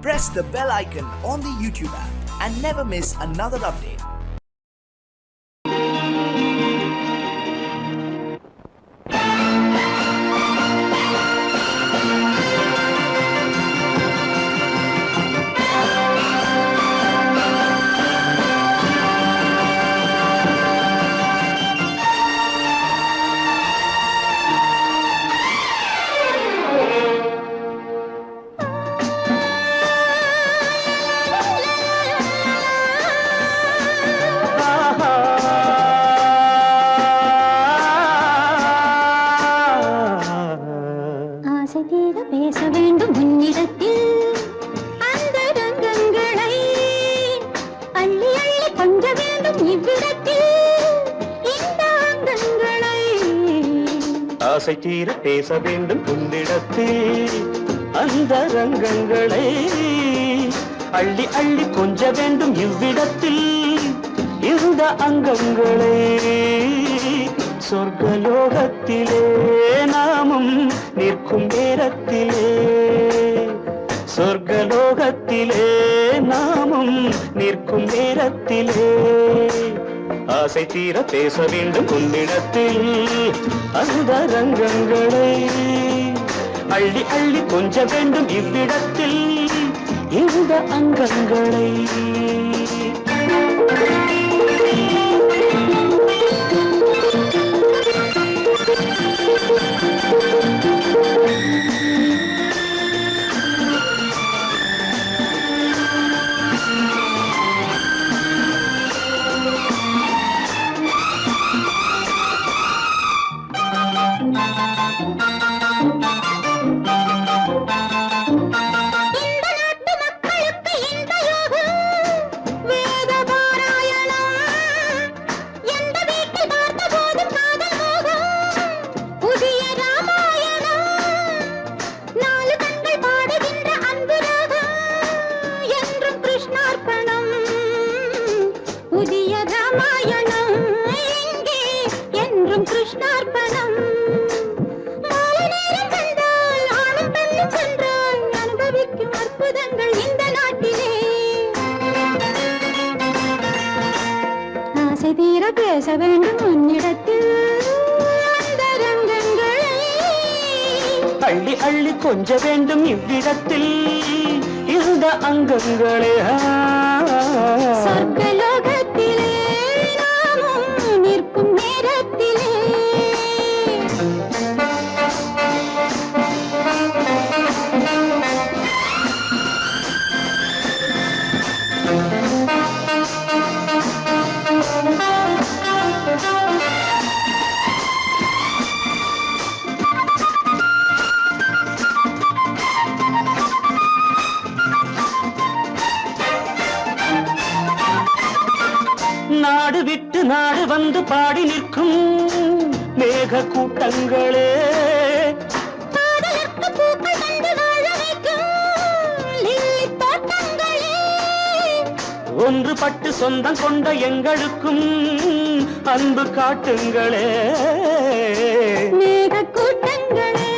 press the bell icon on the YouTube app and never miss another update. பேச வேண்டும் உன்னிடத்தில் அந்த ரங்கங்களை அள்ளி அள்ளி கொஞ்ச வேண்டும் இவ்விடத்தில் இந்த அங்கங்களை ஆசை தீர பேச வேண்டும் உன்னிடத்தில் அந்த ரங்கங்களை அள்ளி அள்ளி கொஞ்ச வேண்டும் இவ்விடத்தில் இந்த அங்கங்களை சொர்க்கலோகத்திலே நாமும் நிற்கும் நேரத்திலே சொர்க்கலோகத்திலே நாமும் நிற்கும் நேரத்திலே ஆசை தீர பேச வேண்டும் உன்னிடத்தில் அந்த ரங்கங்களை அள்ளி அள்ளி கொஞ்ச வேண்டும் இவ்விடத்தில் இந்த அங்கங்களை கிருஷ்ணார்ப்பணம் மாலை நேரம் கண்டால் ஆணும் பெண்ணும் சென்றால் அனுபவிக்கும் அற்புதங்கள் இந்த நாட்டிலே ஆசை தீர பேச வேண்டும் உன்னிடத்தில் அந்த ரங்கங்களை அள்ளி அள்ளி கொஞ்ச வேண்டும் இவ்விடத்தில் இந்த அங்கங்களே சொர்க்கலோகத்திலே நாமும் நிற்கும் நேரத்திலே நாடு விட்டு நாடு வந்து பாடி நிற்கும் மேக கூட்டங்களே ஒன்றுபட்டு சொந்தம் கொண்ட எங்களுக்கும் அன்பு காட்டுங்களே மேக கூட்டங்களே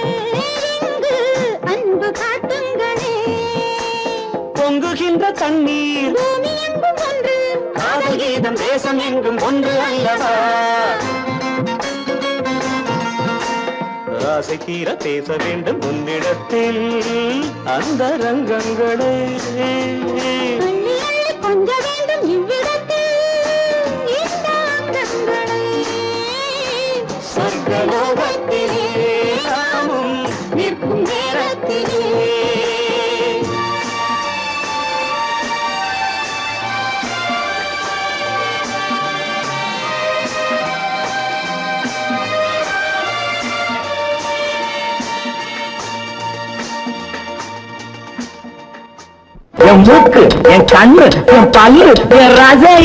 அன்பு காட்டுங்களே பொங்குகின்ற தண்ணீர் பூமி எங்கும் ஒன்று காதல் கீதம் தேசம் எங்கும் ஒன்று அல்லவா ஆசை தீர பேச வேண்டும் உன்னிடத்தில் அந்த ரங்கங்களை கொஞ்ச வேண்டும் இவ்விடத்தில் இந்த அங்கங்களை சொர்க்கலோகத்திலே நாமும் நிற்கும் நேரத்திலே என் மூக்கு என் கண்ணு என் பல்லு என் ரசை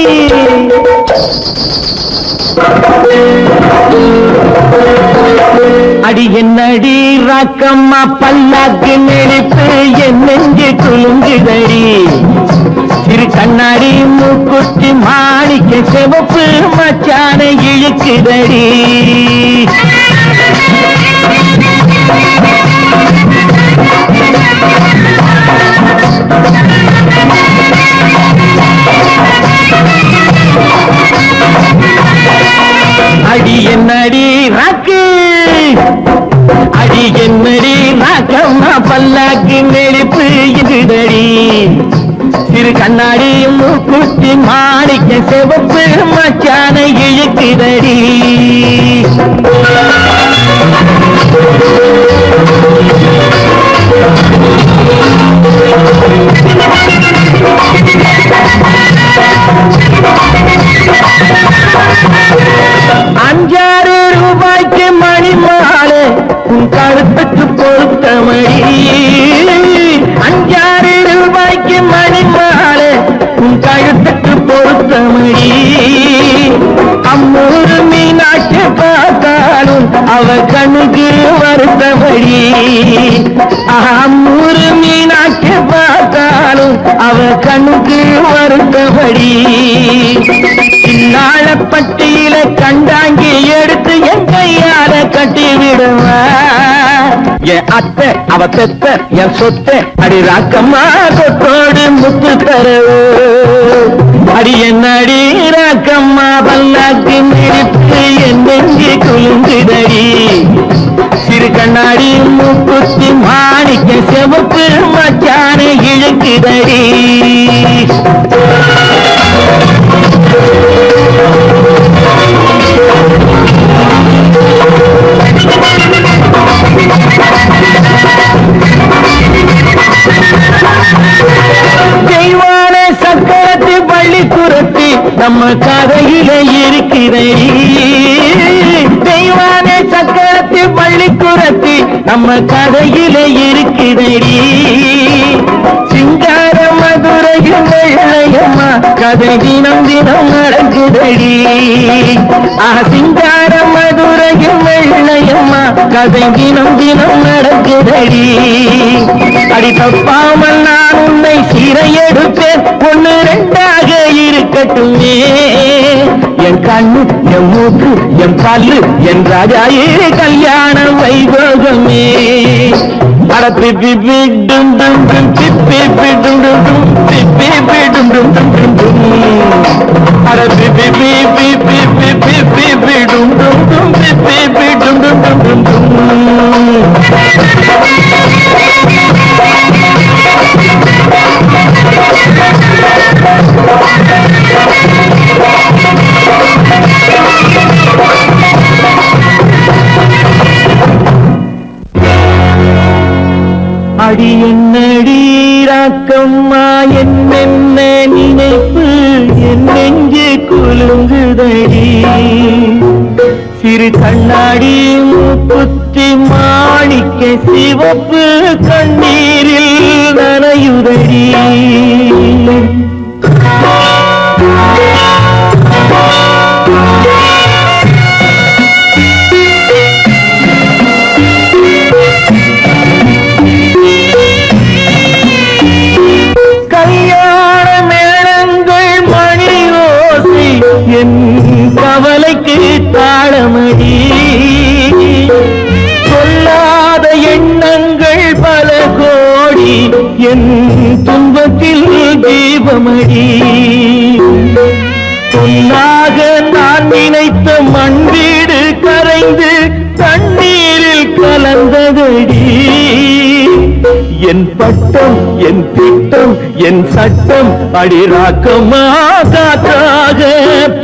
அடி என்னடி ராக்கம்மா பல்லாக்கு நெளிப்பு என் நெஞ்சு குலுங்குதடி சிறு கண்ணாடி மூக்குத்தி மாணிக்க சிவப்பு மச்சான இழுக்குதடி நெளிப்பு இதுதடி சிறு கண்ணாடியும் மூக்குத்தி மாணிக்க சிவப்பு மச்சான இழுக்குதடி ₹5 மணி மாலை உன் கழுத்துக்கு பொறுத்த மணி ₹5 மணி மாலை உன் கழுத்துக்கு பொறுத்த மணி அம்மூரு மீனாட்சி பார்த்தாலும் அவ கண்ணுக்கு வருத்தபடி அம்மூரு மீனாட்சி பார்த்தாலும் அவ கண்ணுக்கு வருத்தபடி நாளப்பட்டியில கண்டாங்கி எடுத்து என் கையால கட்டி விடுவா என் அத்தை அவ பெத்த என் சொத்தை அடி ராக்கம்மா சொத்தோடு முத்து தரவு அடி என் அடி ராக்கம்மா பல்லாக்கு மிடிப்பு என் நெஞ்சு குலுங்குதடி சிறு கண்ணாடி மூக்குத்தி மாணிக்க சிவப்பு மச்சான இழுக்குதடி தெய்வான சக்கரத்து பள்ளி துரத்தி நம்ம கதையில இருக்கிறடி தெய்வான சக்கரத்து பள்ளி துரத்தி நம்ம கதையில இருக்கிறடி சிங்கார மதுரையில் வெள்ளையம்மா கதை தினம் தினம் நடக்குதடி சிங்கார மதுரையில் வெள்ளையம்மா கதை தினம் தினம் நடக்குதடி அடி தப்பாமல் நான் உன்னை சீரை எடுப்பேன் 1 2 இருக்கட்டுமே என் கண்ணு என் மூக்கு என் பல்லு என் ராஜாயே கல்யாண வைபோகமே அட பிப்பி பிடும் டும் டும் பிப்பி பிடும் டும் டும் பிப்பி பிடும் டும் டும் டும் டும் அட பிப்பி பிப்பி பிப்பி பிப்பி பிடும் டும் டும் பிப்பி பிடும் டும் டும் டும் டும் அடி என்னடி ராக்கம்மா என்னென்ன நினைப்பு என் நெஞ்சு குலுங்குதடி சிறு கண்ணாடி மூக்குத்தி மாணிக்க சிவப்பு கண்ணீரில் நனையுதடி என் கவலைக்கு தாளமடி சொல்லாத எண்ணங்கள் பல கோடி என் துன்பத்தில் தீபமடி பொன்னாக நான் நினைத்த மண் வீடு கரைந்து தண்ணீரில் கலந்ததடி என் பட்டம் என் திட்டம் என் சட்டம் அடிராக்கமா காற்றாக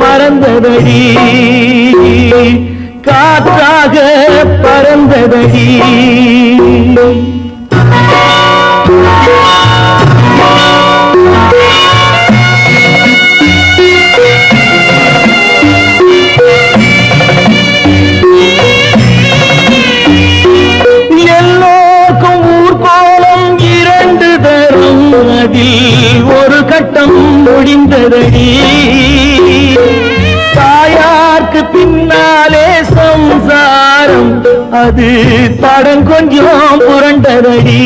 பறந்ததடி காற்றாக பறந்ததடி ஒரு கட்டம் முடிந்ததடி தாயார்க்கு பின்னாலே சம்சாரம் அது தடம் கொஞ்சம் புரண்டதடி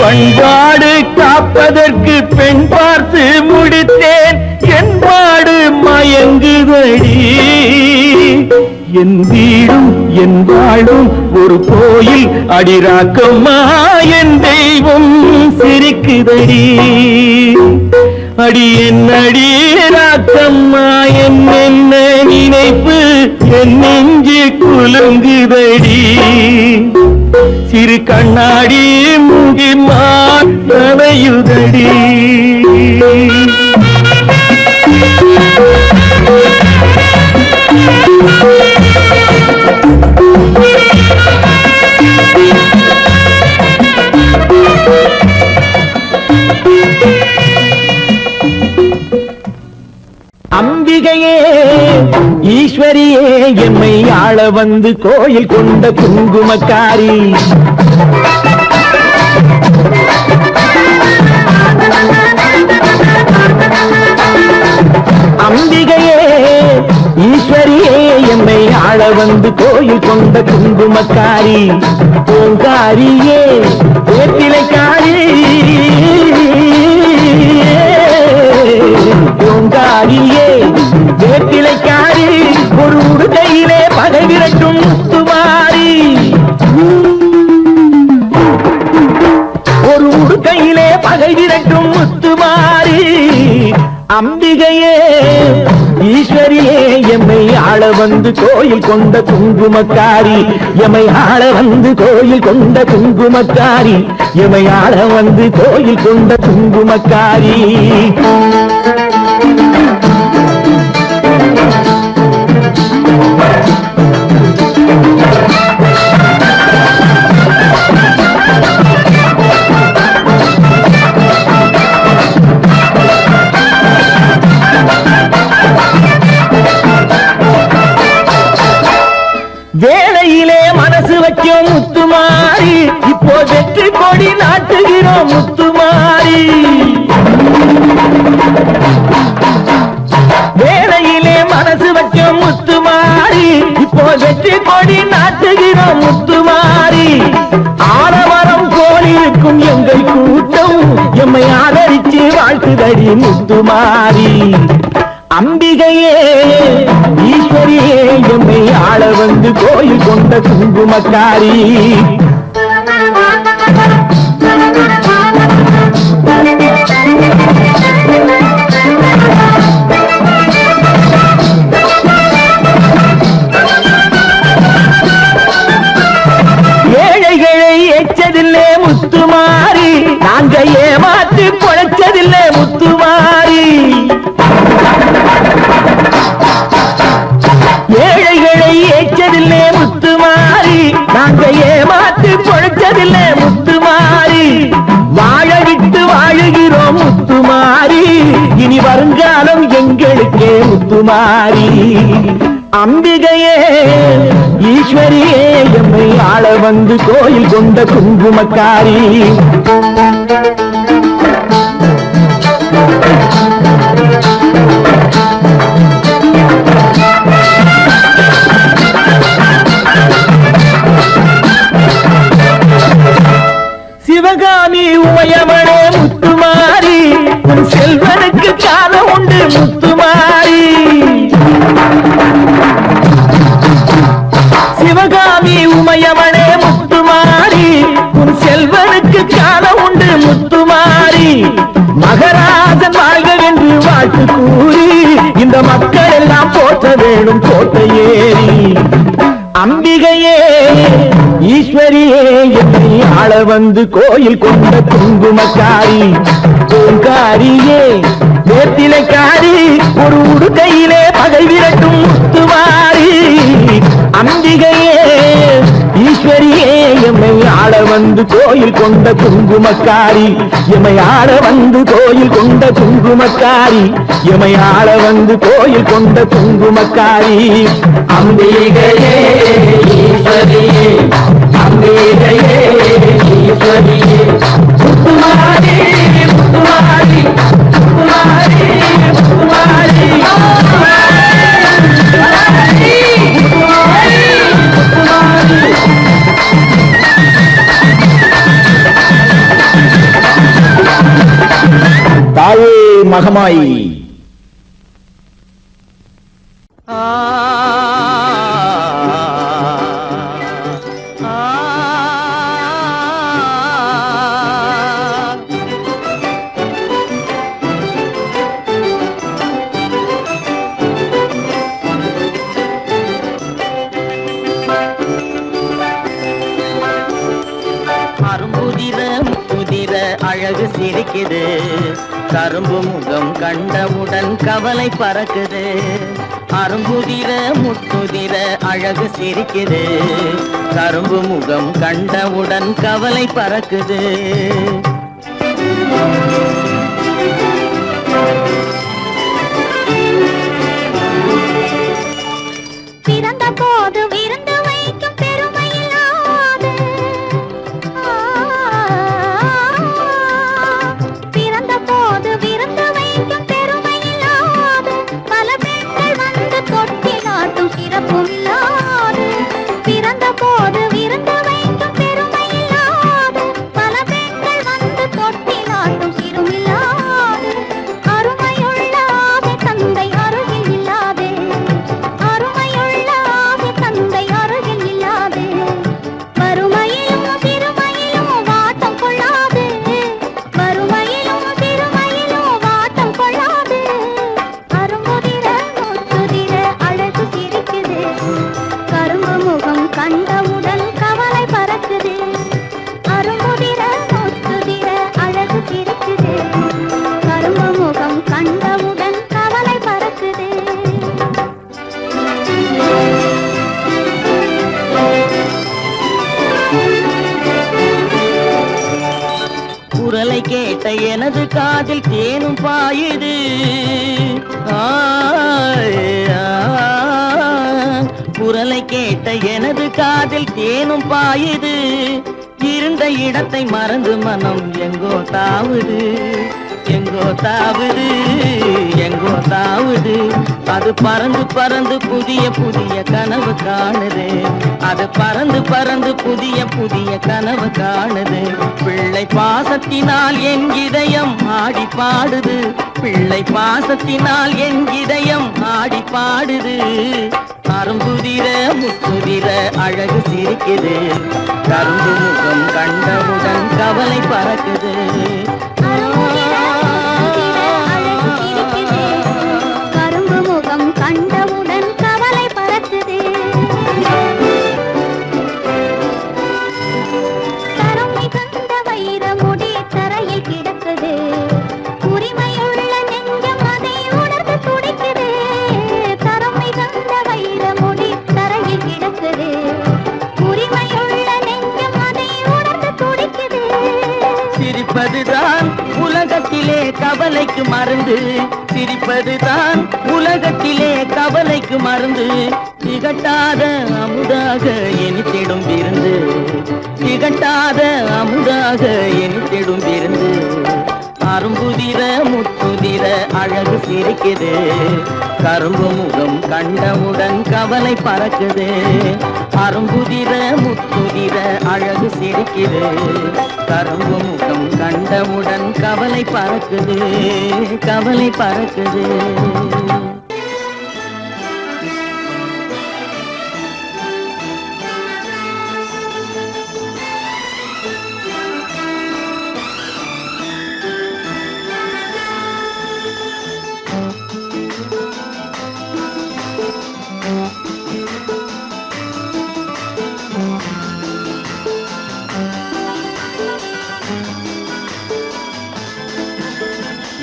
பண்பாடு காப்பதற்கு பெண் பார்த்து முடித்தேன் என்பாடு மயங்குதடி என் வீடும் என் வாழும் ஒரு கோயில் அடிராக்கம்மா என் தெய்வம் சிரிக்குதடி அடி என் அடிராக்கம்மா என்ன நினைப்பு என் நெஞ்சு குலுங்குதடி சிறு கண்ணாடி மூங்கி மானையுதடி அம்பிகையே ஈஸ்வரியே எம்மை ஆள வந்து கோயில் கொண்ட குங்குமக்காரி அம்பிகையே ஈஸ்வரியே எம்மை ஆள வந்து கோயில் கொண்ட குங்குமக்காரி பூங்காரியே வேப்பிலைக்காரி பூங்காரியே வேப்பிலைக்காரி ஒரு உடுக்கையிலே பகை விரட்டும் முத்துமாரி ஒரு உடுக்கையிலே பகை விரட்டும் முத்துமாரி அம்பிகையே ஈஸ்வரியே எம்மை ஆள வந்து கோயில் கொண்ட குங்குமக்காரி எம்மை ஆள வந்து கோயில் கொண்ட குங்குமக்காரி எம்மை ஆள வந்து கோயில் கொண்ட குங்குமக்காரி வேளையிலே மனசு வைக்கும் முத்துமாரி இப்போ வெற்றி கொடி நாட்டுகிறோம் முத்துமாரி வேளையிலே மனசு வைக்கும் முத்துமாரி இப்போ வெற்றி கொடி நாட்டுகிறோம் முத்துமாரி ஆலமரம் கோலிருக்கும் எங்கள் கூட்டம் எம்மை ஆதரிச்சு வாழ்த்துதடி முத்துமாரி அம்பிகையே ஈஸ்வரியே எம்மை ஆள வந்து கோயில் கொண்ட குங்குமக்காரி ஏழைகளை எச்சதில்லை முத்துமாரி நாங்க ஏமாற்றி பொழைச்சதில்லை முத்துமாரி ஏழைகளை ஏச்சதில்லை முத்துமாரி நாங்க ஏமாத்து பொழைச்சதில்லை முத்துமாரி வாழ விட்டு வாழுகிறோம் முத்துமாரி இனி வருங்காலம் எங்களுக்கே முத்துமாரி அம்பிகையே ஈஸ்வரியே எம்மை ஆள வந்து கோயில் கொண்ட குங்குமக்காரி சிவகாமி உமையமனே முத்துமாரி உன் செல்வனுக்கு காலம் உண்டு முத்துமாரி சிவகாமி உமையமனே முத்துமாரி உன் செல்வனுக்கு காலம் உண்டு முத்துமாரி மகராஜன் வாழ்க என்று வாழ்த்து கூறி இந்த மக்கள் எல்லாம் போற்ற வேணும் கோட்டை ஏறி அம்பிகையே ஈஸ்வரியே என்னை ஆள வந்து கோயில் கொண்ட குங்குமக்காரி பூங்காரியே வேப்பிலைக்காரி ஒரு உடுக்கையிலே பகை விரட்டும் முத்துமாரி அம்பிகையே ஈஸ்வரியே எம்மை ஆள வந்து கோயில் கொண்ட குங்குமக்காரி எம்மை ஆள வந்து கோயில் கொண்ட குங்குமக்காரி எம்மை ஆள வந்து கோயில் கொண்ட குங்குமக்காரி அம்பிகையே ஈஸ்வரியே அம்பிகையே ஈஸ்வரியே முத்துமாரி முத்துமாரி முத்துமாரி முத்துமாரி தாயே மகமாயி சிரிக்குது கரும்பு முகம் கண்டவுடன் கவலை பறக்குது அரும்புதிர முத்துதிர அழகு சிரிக்குது கரும்பு முகம் கண்டவுடன் கவலை பறக்குது பிறந்த போது விருந்து வைக்கும் பெருமையில்லாது பிறந்த போது விருந்து வைக்கும் பெருமையில்லாது பல பெண்கள் வந்து தொட்டிலாட்டும் சிறப்பும் இல்லாது பிறந்த போது விருந்து வைக்கும் பெருமையில்லாது பல பெண்கள் வந்து தொட்டிலாட்டும் சிறுமில்லாது அருமையுள்ள ஆவி தந்தை அருகில் இல்லாதே அருமையுள்ள ஆவி தந்தை அருகில் இல்லாதே வறுமையிலும் சிறுமையிலும் வாட்டம் கொள்ளாது வறுமையிலும் சிறுமையிலும் வாட்டம் கொள்ளாது அரும்புதிர முத்துதிர அழகு சிரிக்குது கரும்பு முகம் கண்டவுடன் கவலை பறக்குது அரும்புதிர முத்துதிர அழகு சிரிக்குது கரும்பு முகம் கண்டவுடன் கவலை பறக்குது குரலை கேட்ட எனது காதில் தேனும் பாயுது குரலை கேட்ட எனது காதில் தேனும் பாயுது இருந்த இடத்தை மறந்து மனம் எங்கோ தாவுது எங்கோ தாவுது எங்கோ தாவுது அது பறந்து பறந்து புதிய புதிய கனவு காணுது அது பறந்து பறந்து புதிய புதிய கனவு காணுது பிள்ளை பாசத்தினால் என் இதயம் ஆடி பாடுது பிள்ளை பாசத்தினால் என் இதயம் ஆடி பாடுது அரும்புதிர முத்துதிர அழகு சிரிக்குது கரும்பு முகம் கண்டவுடன் கவலை பறக்குது அழகு சிரிக்குது கரும்பு முகம் கண்டவுடன் கவலை பறக்குது தரம் மிகுந்த வைர முடி தரையில் கிடக்குது உரிமையுள்ள நெஞ்சம் அதை உணர்ந்து துடிக்குது தரம் மிகுந்த வைர முடி தரையில் கிடக்குது உரிமையுள்ள நெஞ்சம் அதை உணர்ந்து துடிக்குது சிரிப்பதுதான் உலகத்திலே கவலைக்கு மருந்து சிரிப்பதுதான் உலகத்திலே கவலைக்கு மருந்து திகட்டாத அமுதாக எனித்திடும் விருந்து திகட்டாத அமுதாக எனித்திடும் விருந்து அரும்புதிர முத்துதிர அழகு சிரிக்குது கரும்பு முகம் கண்டவுடன் கவலை பறக்குது அரும்புதிர முத்துதிர அழகு சிரிக்குது கரும்பு முகம் கண்டவுடன் கவலை பறக்குது கவலை பறக்குது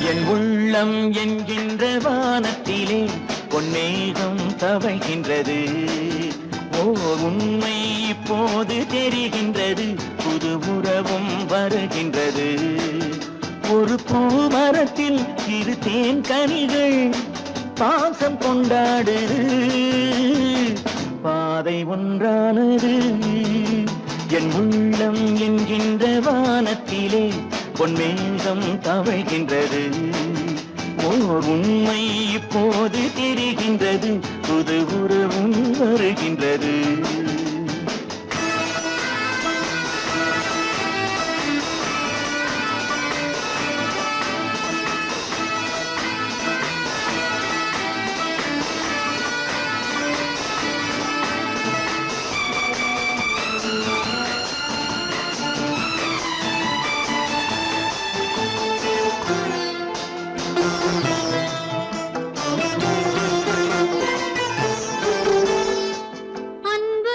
என் உள்ளம் என்கின்ற வானத்திலே பொன்னேகம் தவழ்கின்றது ஓர் உண்மை இப்போது தெரிகின்றது புது உறவும் வருகின்றது ஒரு பூமரத்தில் இரு தேன் கனிகள் பாசம் கொண்டாடுது பாதை ஒன்றானது என் உள்ளம் என்கின்ற வானத்திலே பொன்மேகம் தவழ்கின்றது ஓர் உண்மை இப்போது தெரிகின்றது புது உறவும் வருகின்றது அன்பு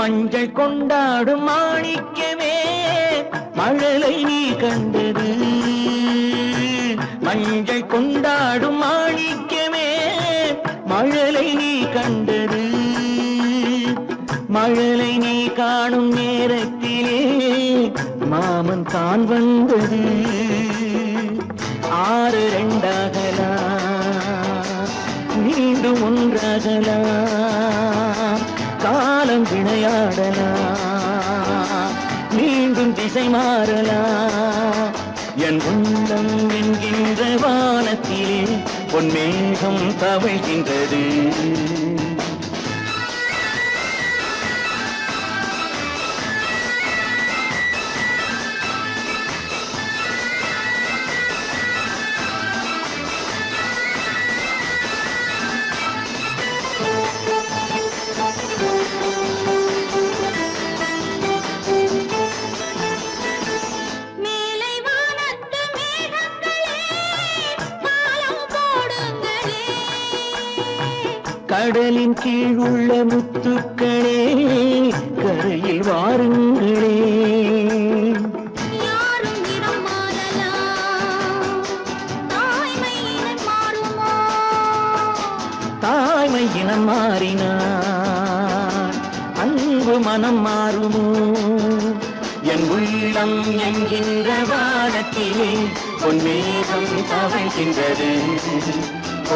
மஞ்சள் கொண்டாடும் மாணிக்கமே மழலை நீ கண்டது மஞ்சள் கொண்டாடும் மாணிக்கமே மழலை நீ கண்டது மழலை நீ காணும் நேரத்திலே மாமன் தான் வந்தது 6 2ஆகலாம் மீண்டும் ஒன்றாகலாம் காலம் விளையாடலாம் மீண்டும் திசை மாறலாம் என் உள்ளம் என்கின்ற வானத்திலே பொன்மேகம் தவழ்கின்றது கடலின் கீழ் உள்ள முத்துக்களே கரையில் வாருங்களே யாரும் நிறம் மாறலாம் தாய்மை இனம் மாறுமோ தாய்மை இனம் மாறினார் அன்பு மனம் மாறுமோ என் உள்ளம் என்கின்ற வானத்திலே பொன்மேகம் தவழ்கின்றது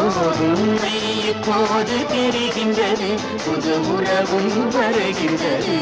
உண்மை இப்போது தெரிகின்றது புது உறவும் வருகின்றது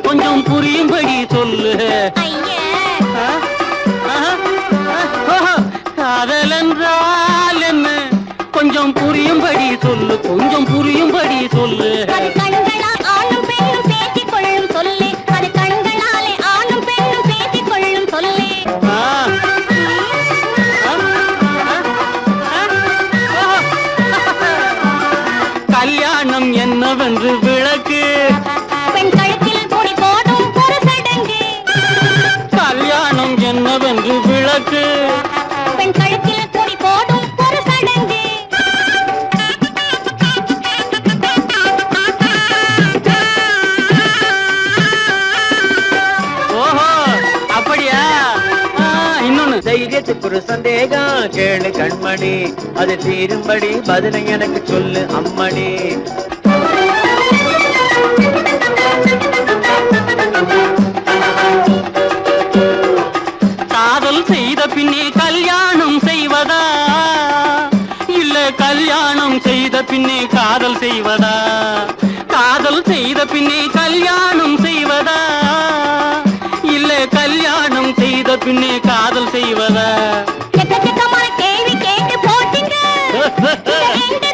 கொஞ்சம் புரியும்படி சொல்லு காதல் என்றால் என்ன கொஞ்சம் புரியும்படி சொல்லு கொஞ்சம் புரியும்படி சொல்லு கல்யாணம் என்னவென்று விளக்கு கல்யாணம் என்னவென்று விளக்கு பெண் கழுத்தில் கொடி போடும் ஒரு சடங்கு ஓஹோ அப்படியா இன்னொன்னு தைரியத்துக்கு ஒரு சந்தேகம் கேளு கண்மணி அது தீரும்படி பதிலை எனக்கு சொல்லு அம்மணி காதல் செய்த பின்னே கல்யாணம் செய்வதா இல்ல கல்யாணம் செய்த பின்னே காதல் செய்வதா காதல் செய்த பின்னே கல்யாணம் செய்வதா இல்ல கல்யாணம் செய்த பின்னே காதல் செய்வதா கேள்வி கேட்டு போட்டீங்க இந்த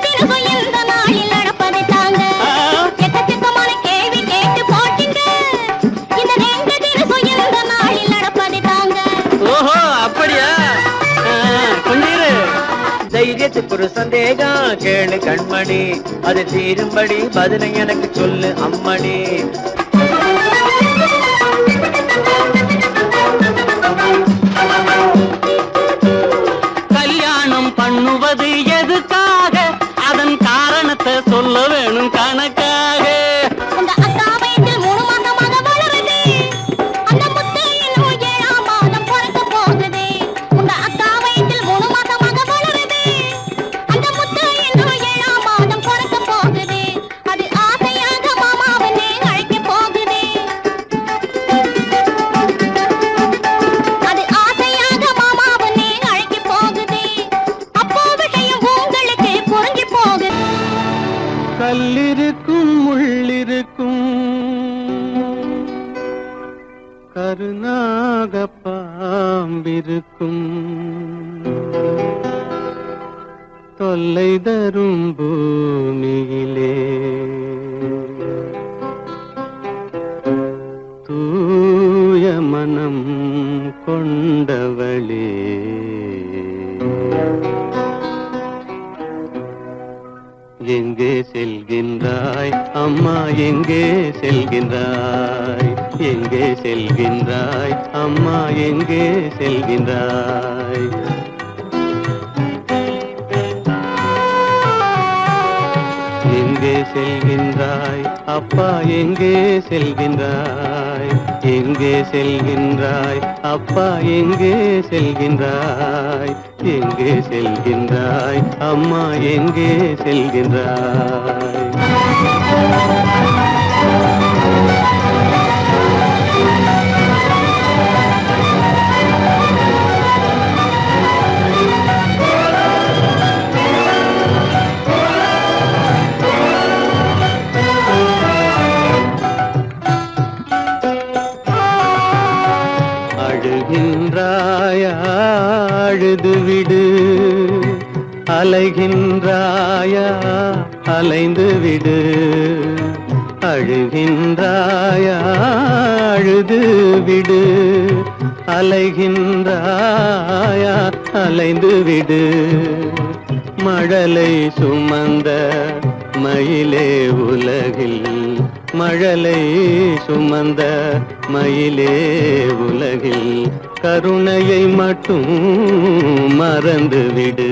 நாளில் நடப்பதை தாங்க எக்கச்சக்கமான கேள்வி கேட்டு போட்டீங்க இந்த இந்த நாளில் நடப்பதை தாங்க ஓஹோ அப்படியா கொஞ்சம் தைரியத்துக்கு ஒரு சந்தேகம் கேளு கண்மணி அது தீரும்படி பதிலை எனக்கு சொல்லு அம்மணி கல்யாணம் பண்ணுவது எதுக்காக அதன் காரணத்தை சொல்ல வேணும் கணக்காக உங்க அக்கா வயிற்றில் 3 மாதமாக வளருது அந்த முத்து இன்னும் 7ஆம் மாதம் பிறக்க போகுது உங்க அக்கா வயிற்றில் 3 மாதமாக வளருது அந்த முத்து இன்னும் 7ஆம் மாதம் பிறக்க போகுது அது ஆசையாக மாமாவனே அழைக்க பாம்பிருக்கும் தொல்லை தரும் பூமியிலே தூய மனம் கொண்டவளே எங்கே செல்கின்றாய் அம்மா எங்கே செல்கின்றாய் எங்கே செல்கின்றாய் அம்மா எங்கே செல்கின்றாய் எங்கே செல்கின்றாய் அப்பா எங்கே செல்கின்றாய் எங்கே செல்கின்றாய் அப்பா எங்கே செல்கின்றாய் எங்கே செல்கின்றாய் அம்மா எங்கே செல்கின்றாய் அழுது விடு அலைகின்றாயா அலைந்து விடு அழுகின்றாயா அழுது விடு அலைகின்றாயா அலைந்து விடு மழலை சுமந்த மயிலே உலகில் மழலை சுமந்த மயிலே உலகில் கருணையை மட்டும் மறந்துவிடு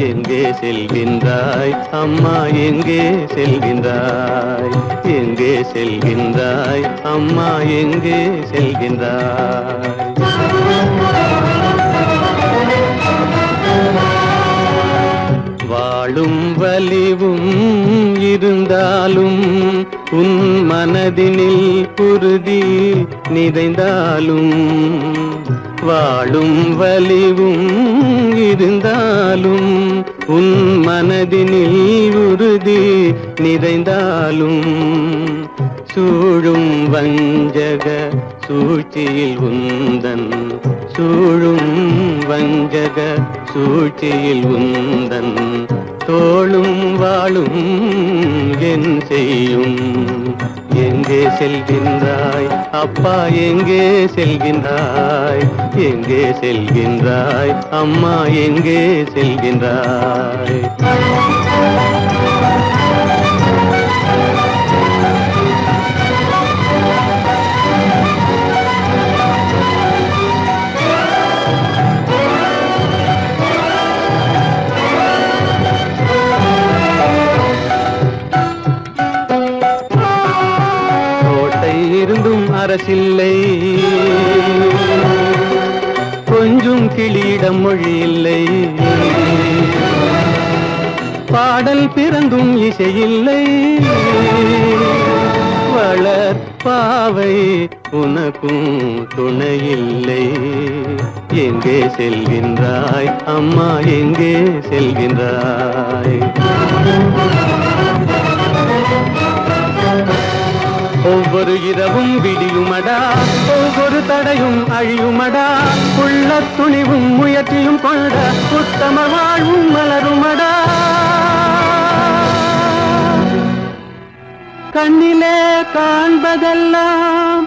எங்கே செல்கின்றாய் அம்மா எங்கே செல்கின்றாய் எங்கே செல்கின்றாய் அம்மா எங்கே செல்கின்றாய் வாழும் வலிவும் இருந்தாலும் உன் மனதினில் உறுதி நிறைந்தாலும் வாழும் வலிவும் இருந்தாலும் உன் மனதினில் உறுதி நிறைந்தாலும் சூழும் வஞ்சக சூழ்ச்சியில் உந்தன் சூழும் வஞ்சக சூழ்ச்சியில் உந்தன் தோளும் வாழும் என் செய்யும் எங்கே செல்கின்றாய் அப்பா எங்கே செல்கின்றாய் எங்கே செல்கின்றாய் அம்மா எங்கே செல்கின்றாய் இருந்தும் அரசில்லை கொஞ்சம் கிளியிடம் மொழி இல்லை பாடல் பிறந்தும் இசையில்லை வளர் பாவை உனக்கும் துணையில்லை எங்கே செல்கின்றாய் அம்மா எங்கே செல்கின்றாய் ஒவ்வொரு இரவும் விடியுமடா ஒவ்வொரு தடையும் அழியுமடா உள்ள துணிவும் முயற்சியும் கொண்ட உத்தம வாழ்வும் மலருமடா கண்ணிலே காண்பதெல்லாம்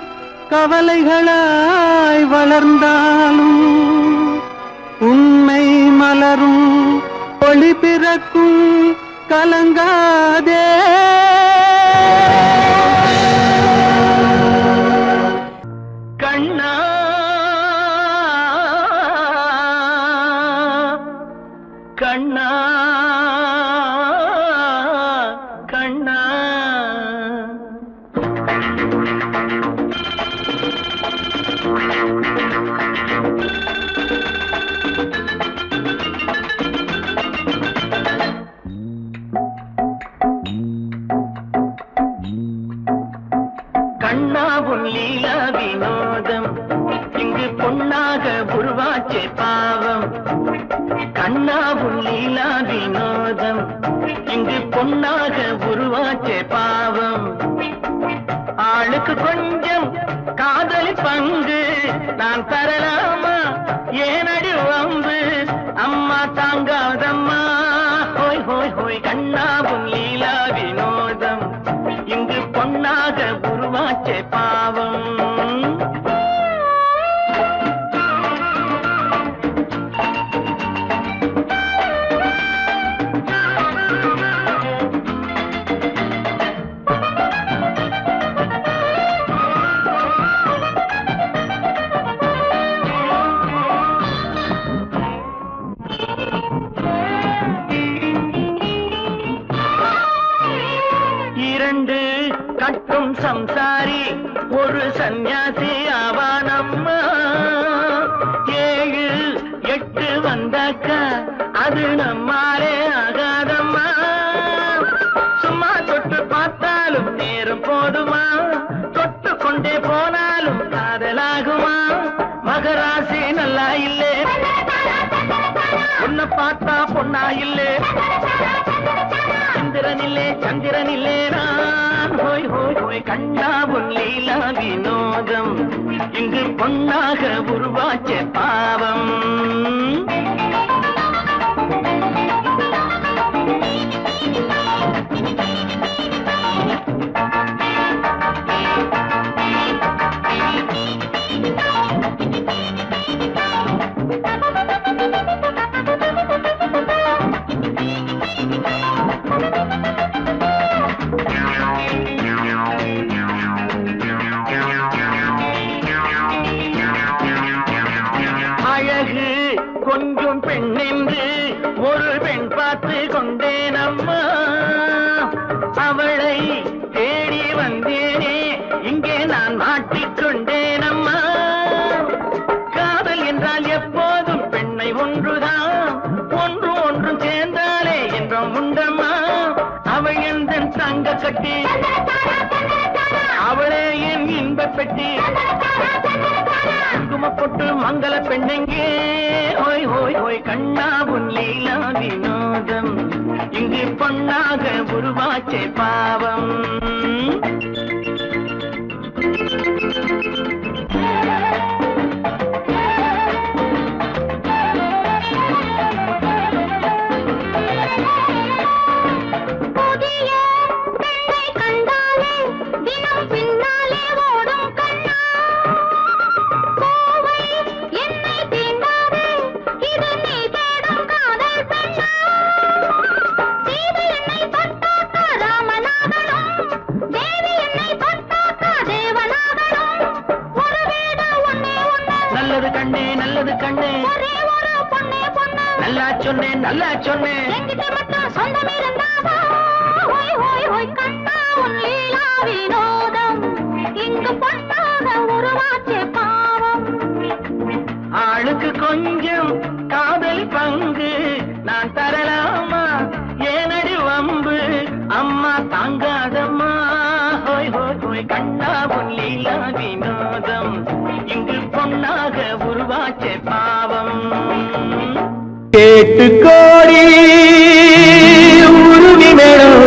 கவலைகளாய் வளர்ந்தாலும் உண்மை மலரும் ஒளி பிறக்கும் கலங்காதே கண்ணா கண்ணா கண்ணா கண்ணா உன் லீலா வினோதம் இங்கு பொன்னாக உருவாச்சே பாவம் கண்ணா உன் லீலா வினோதம் இங்கு பொன்னாக உருவாச்சே பாவம் ஆளுக்கு கொஞ்சம் காதலி பங்கு நான் தரலாமா ஏனடி வம்பு அம்மா தாங்காதம்மா ஹோய் ஹோய் ஹோய் கண்ணாவும் லீலா வினோதம் இங்கு பொன்னாக உருவாச்சே பாவம் கட்டும் சம்சாரி ஒரு சன்னியாசி ஆவானம்மா 7 8 வந்தாக்க அது நம்மாலே ஆகாதம்மா சும்மா தொட்டு பார்த்தாலும் நேரம் போதுமா தொட்டு கொண்டே போனாலும் காதலாகுமா மகராசி நல்லா இல்லே உன்னை பார்த்தா பொண்ணா இல்லே சந்திரனில்லே நான் ஹோய் ஹோய் ஹோய் கண்ணாவும் லீலா வினோதம் இங்கு பொன்னாக உருவாச்ச பாவம் கொஞ்சம் பெண்ணென்று ஒரு பெண் பார்த்து கொண்டேனம்மா அவளை தேடி வந்தேனே இங்கே நான் மாட்டிக்கொண்டேனம்மா காதல் என்றால் எப்போதும் பெண்ணை ஒன்றுதான் ஒன்றும் சேர்ந்தாலே என்றும் உண்டம்மா அவள் எந்த தங்க கட்டி அவளே என் இன்ப பெட்டி குங்குமப்பொட்டு மங்கள பெண்ணெங்கே ஹோய் ஹோய் ஹோய் கண்ணாவும் லீலா வினோதம் இங்கு பொன்னாக உருவாச்சே பாவம் நல்லது கண்ணே நல்லா சொன்னேன் ஆளுக்கு கொஞ்சம் காதல் பங்கு நான் தரலாமா ஏனடி வம்பு அம்மா தாங்காதம்மா ஹோய் ஹோய் ஹோய் கண்ணாவும் லீலா வினோதம் இங்கு பொன்னாக உருவாச்சே பாவம் கேட்டு கோடி உருவி மேளம்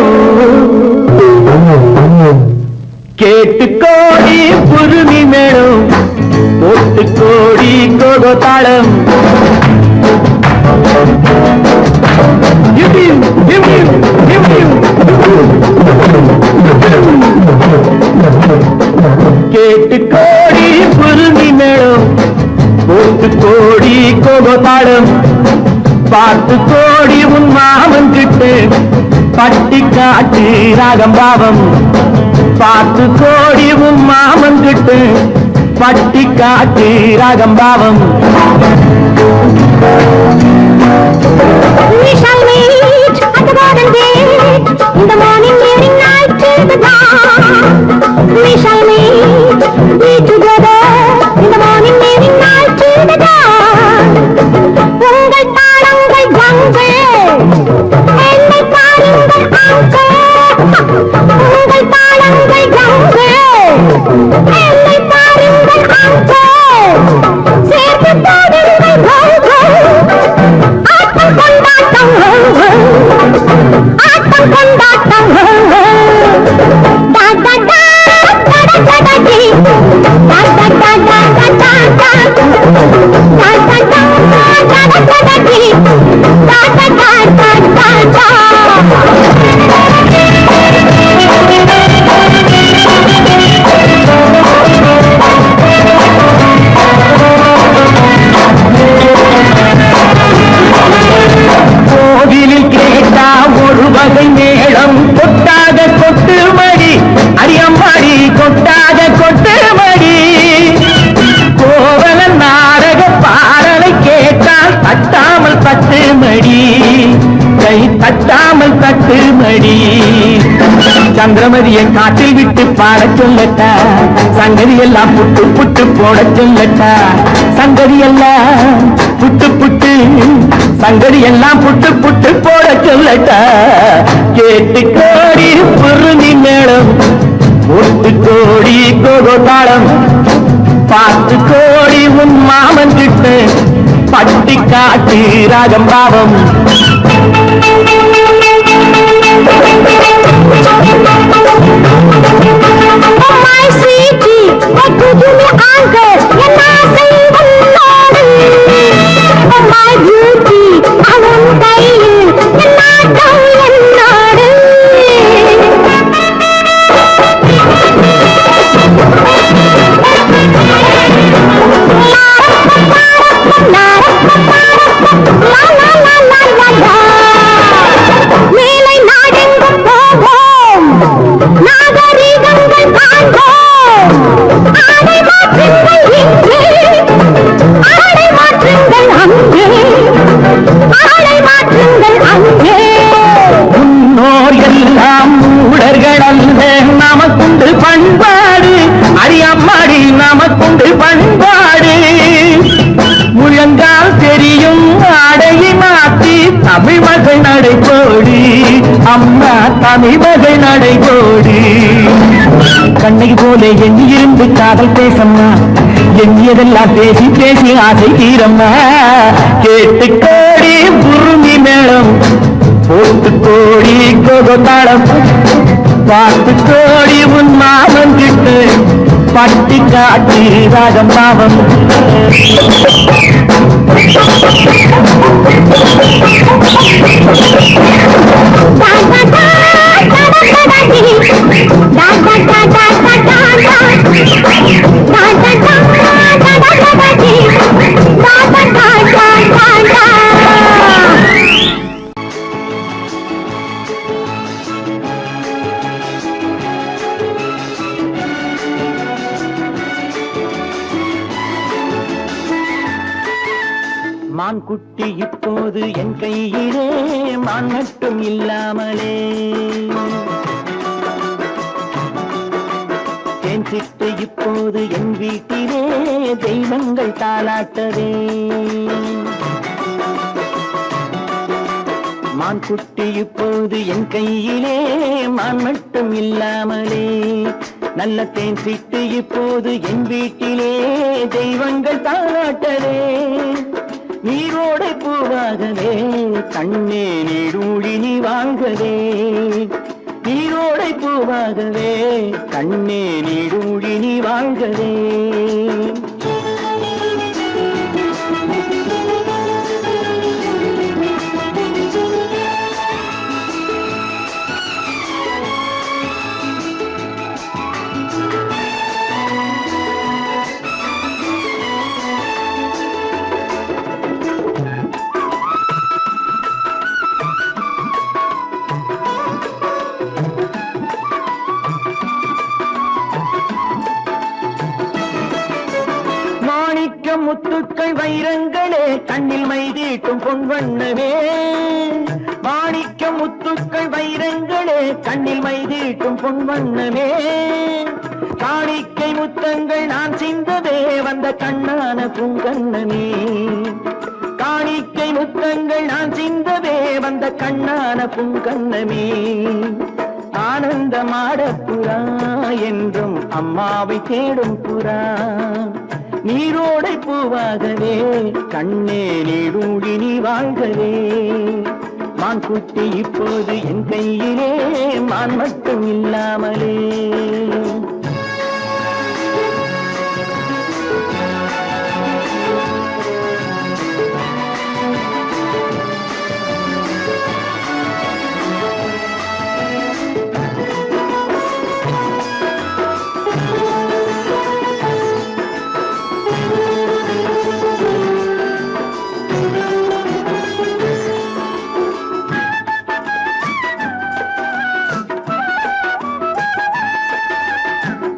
கேட்டு கோடி உருவி மேளம் போட்டு கோடி கோகோ தாளம் கேட்டு கோடி உருவி மேளம் போட்டு கோடி கோகோ தாளம் பார்த்து கோடி உன் மாமன் கிட்டு பட்டி காட்டு ராகம் பாவம் பார்த்து கோடி உன் மாமன் கிட்டு பட்டி காட்டு ராகம் பாவம் We shall meet at the garden gate in the morning, evening, night till the dawn. We shall meet together in the morning, evening, night till the dawn. உங்கள் தாளங்கள் கங்கை என்னை பாருங்கள் அங்கே உங்கள் தாளங்கள் கங்கை என்னை பாருங்கள் அங்கே சேர்த்து பாடுங்கள் ஆட்டம் கொண்டாட்டம் ஆட்டம் கொண்டாட்டம் da da da da da da da da தட்டாமல் தட்டு மடி சந்திரமதியை காற்றில் விட்டு பாடச் சொல்லட்டா சங்கதி எல்லாம் புட்டு புட்டு போடச் சொல்லட்டா சங்கதி எல்லாம் புட்டு புட்டு சங்கதி எல்லாம் புட்டு புட்டு போடச் சொல்லட்டா கேட்டு கோடி பொருளி மேளம் ஒட்டு கோடி கோகோ தாளம் பார்த்து கோடி உன் மாமன் கிட்ட பட்டி காட்டி ராகம் பாவம் மேலை நாடெங்கும் போவோம் நாகரீகங்கள் காண்போம் ஆடை மாற்றுங்கள் இங்கே ஆடை மாற்றுங்கள் அங்கே ஆடை மாற்றுங்கள் அங்கே முன்னோர் எல்லாம் மூடர்கள் அல்ல நமக்குண்டு பண்பாடு அடியம்மாடி நமக்குண்டு பண்பாடு முழங்கால் தெரியும் ஆடையை மாற்றி தமிழ் மகள் நடைபோடி அம்மா தமிழ் மகள் நடைபோடி கண்ணகி போல எண்ணியிருந்து காதல் பேசம்மா எண்ணியதெல்லாம் பேசி பேசி ஆசை தீரம்மா கேட்டு கோடி புருமி மேளம் போட்டு கோடி கோகோ தாளம் பார்த்து கோடி உன் மாமன் கிட்ட பட்டி காட்டி ராகம் பாவம் மான் குட்டி இப்போது என் கையிலே மான் மட்டும் இல்லாமலே தேன் சிட்டு இப்போது என் வீட்டிலே தெய்வங்கள் தாலாட்டதே மான் குட்டி இப்போது என் கையிலே மான் மட்டும் இல்லாமலே நல்ல தேன் சிட்டு இப்போது என் வீட்டிலே தெய்வங்கள் தாலாட்டதே நீரோடை பூவாகவே கண்ணே நீடூழி நீ வாங்கவே நீரோடை பூவாகவே கண்ணே நீடூழி நீ வாங்கவே முத்துக்கள் வைரங்களே கண்ணில் மைதீட்டும் பொன்வண்ணமே மாணிக்க முத்துக்கள் வைரங்களே கண்ணில் மைதீட்டும் பொன்வண்ணமே காணிக்கை முத்தங்கள் நான் சிந்தவே வந்த கண்ணான பூங்கண்ணமே காணிக்கை முத்தங்கள் நான் சிந்தவே வந்த கண்ணான பூங்கண்ணமே ஆனந்த மாடப்புறா என்றும் அம்மாவை தேடும் புறா நீரோடை பூவாகவே கண்ணே நீடூழி நீ வாழ்கவே மான் குட்டி இப்போது என் கையிலே மான் மட்டும் இல்லாமலே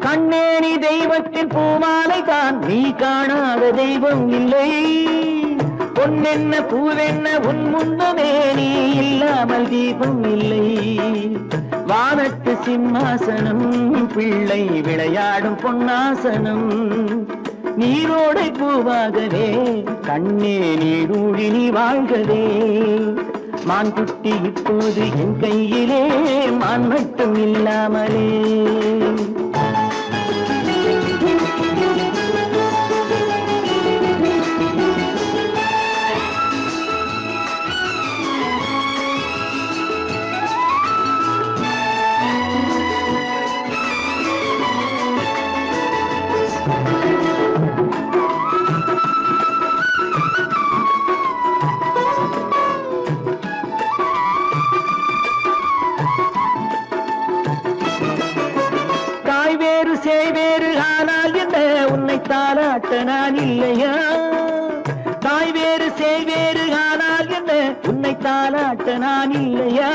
கண்ணேனி தெய்வத்தின் பூமாலை தான் நீ காணாத தெய்வம் இல்லை பொன்னென்ன பூவென்ன உன் முன்னமே நீ இல்லாமல் தீபம் இல்லை. வானத்து சிம்மாசனம் பிள்ளை விளையாடும் பொன்னாசனம். நீரோடை பூவாகவே கண்ணே நீரூழி நீ வாழ்கவே. மான்குட்டி இப்போது என் கையிலே மான் மட்டும் இல்லாமலே. சேவேறு ஆனால் என்ன உன்னை தாளாட்ட நான் இல்லையா? தாய் வேறு சேவேறு ஆனால் என்ன உன்னை தாளாட்ட நான் இல்லையா?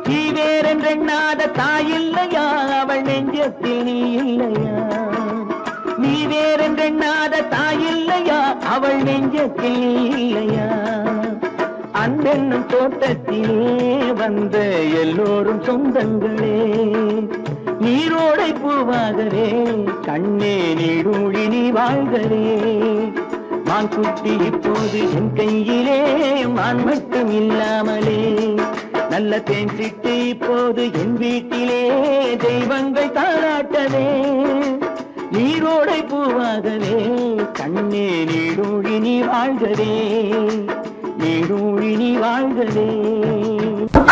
நீ வேறென்றெண்ணாத தாய் இல்லையா? அவள் நெஞ்சத்தில் நீ இல்லையா? நீ வேறென்றெண்ணாத தாய் இல்லையா? அவள் நெஞ்சத்தில் நீ இல்லையா? அன்பென்னும் தோட்டத்திலே வந்த எல்லோரும் சொந்தங்களே. நீரோடை பூவாகவே கண்ணே நீடூழி நீ வாழ்கவே. மான்குட்டி இப்போது என் கையிலே மான் மட்டும் இல்லாமலே. நல்ல தேன் சிட்டு இப்போது என் வீட்டிலே தெய்வங்கள் தாராட்டவே. நீரோடை பூவாகவே கண்ணே நீடூழி நீ வாழ்கவே. நீடூழி நீ வாழ்கவே.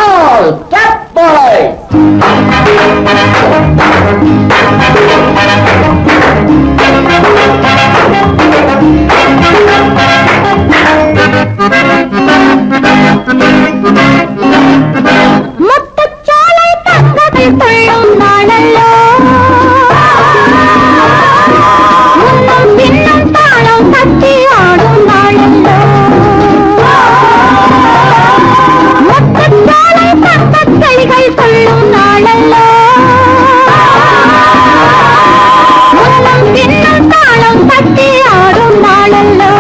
All cat boys! முத்துச்சோலை தங்கத்தில் துள்ளும் நாளல்லோ. முன்னும் பின்னும் தாளம் தட்டி ஆடும் நாளல்லோ. முத்துச்சோலை தங்கக் கைகள் துள்ளும் நாளல்லோ. முன்னும் பின்னும் தாளம் தட்டி ஆடும் நாளல்லோ.